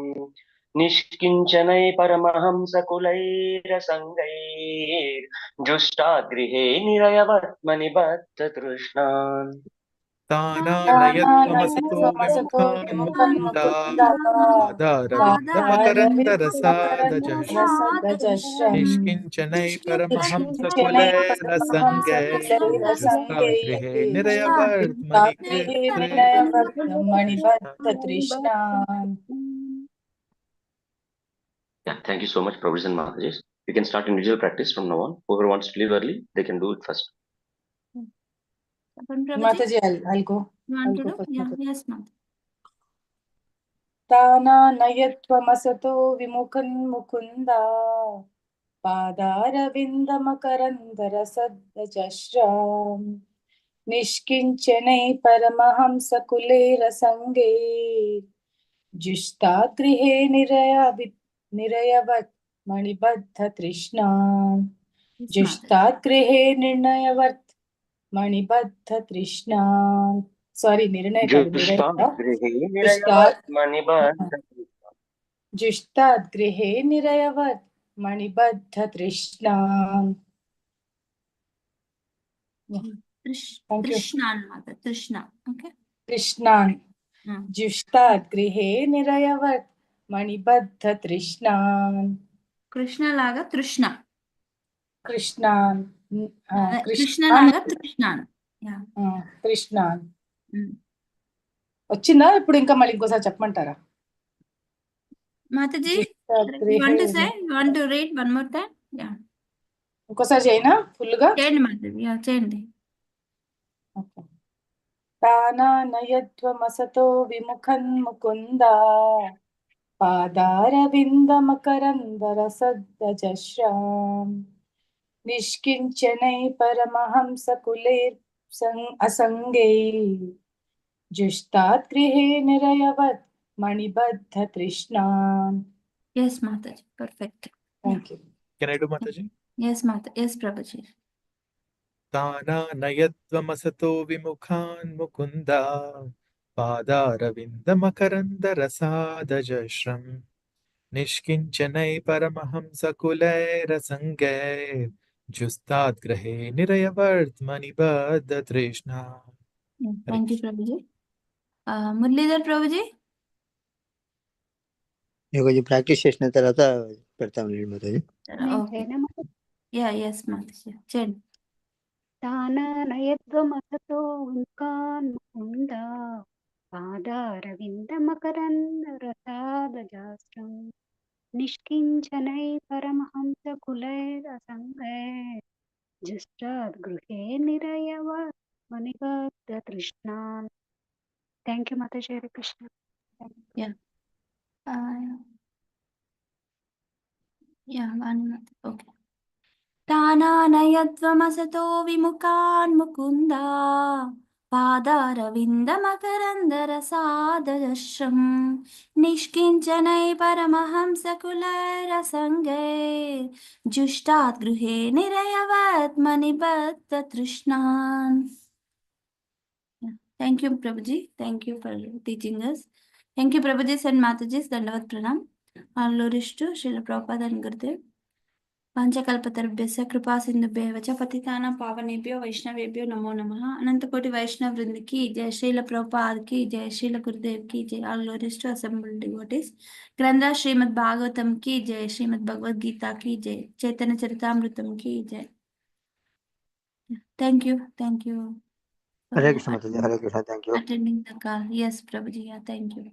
निष्किञ्चनै परमहंसकुलैरसङ्गैः जुष्टागृहे निरयवत्मनिबद्धतृष्णान् तानानयध्वमसतो विमुखान् Mukund पादारविन्दमकरन्दरसादजश्रम् निष्किञ्चनै परमहंसकुलैरसङ्गे जुष्टागृहे निरयवर्त्मनिबद्धतृष्णाम् Yeah, thank you so much, Prabhuji and Mataji. You can start individual practice from now on. Whoever wants to leave early, they can do it first. Mataji, I'll go. Want to do? Yeah, yes, ma'am. तानानयध्वमसतो विमुखन् Mukund पादारविन्दमकरन्दरसद्दजश्रम् निष्किञ्चनै परमहंसकुलैरसङ्गे जुष्टागृहे निरयवत्मनिबद्धतृष्णाम् जुष्टागृहे निर्णयवत्मनिबद्धतृष्णाम् Sorry, निर्णय काదు जुष्टाद्गृहे निरयवत्मनिबद्धतृष्णाम् Trishnan, mother. Trishna. Okay. Trishnan. जुष्टाद्गृहे निरयवत्मनिबद्धतृष्णाम् Krishna laga Trishna. Krishnan Krishna Naga Trishnan. Yeah. Trishnan. Mm. వచ్చిందా ఇప్పుడు ఇంకా మళ్ళీ ఇంకోసారి చెప్పమంటారా? Mataji, you want to say? You want to read one more time? Yeah. ఇంకోసారి చేయనా full గా? చేయండి Mataji. Yeah, చేయండి. Okay. తానానయధ్వమసతో విముఖన్ ముకుందా పాదారవిందమకరందరసద్దజశ్రాం నిష్కించనై పరమహంసకులైర్ అసంగైః జుష్టాత్ గృహే నిరయవత్ మణిబద్ధ తృష్ణాం. Yes, Mataji. Perfect. Thank you. Can I do Mataji? Yes, Mataji. Yes, Prabhuji. तानानयध्वमसतो विमुखान् Mukunda पादारविन्दमकरन्दरसादजश्रम् निष्किञ्चनै परमहंसकुलैरसङ्गैर्जुस्ताद्ग्रहे निरयवर्त्मनिबद्धतृष्णा. Thank you, Prabhuji. Murlidhar Prabhuji. కొంచెం practice చేసిన తర్వాత పెడతాం Mataji. Okay. Yeah, yes, Mataji. చేయండి. తానానయధ్వమసతో విముఖాన్ ముకుందా పాదారవిందమకరందరసాదజాస్రం నిష్కించనై పరమహంసకులైరసంగైర్జుష్టాద్ గృహే నిరయవత్ మణిబద్ధ తృష్ణాన్. Thank you, Mataji. Hare Krishna. Yeah. Yeah, one minute. Okay. तानानयध्वमसतो विमुखान् Mukunda पादारविन्दमकरन्दरसादजश्रं निष्किञ्चनै परमहंसकुलैरसङ्गैर्जुष्टात् गृहे निरयवत् मणिबद्धतृष्णान्. Thank you, Prabhuji. Thank you for teaching us. Thank you, Prabhuji and Mataji. Dandavat Pranam. All glories to Srila Prabhupada and Gurudev. पांचकल्पतरुभ्यस्य कृपा सिन्धुभ्यः च पतितानां पावनेभ्यो वैष्णवेभ्यो नमो नमः. अनंत कोटि वैष्णव वृंद की जय. श्रील प्रभुपाद की जय. श्रील गुरुदेव की जय. All glories to assembled devotees. ग्रंथ श्रीमद् भागवतम की जय. श्रीमद् भगवद गीता की जय. चैतन्य चरितामृतम की जय. Thank you. Thank you. Hare Krishna Mataji. Hare Krishna. Thank you. Attending the call. Yes, Prabhuji. Yeah, thank you.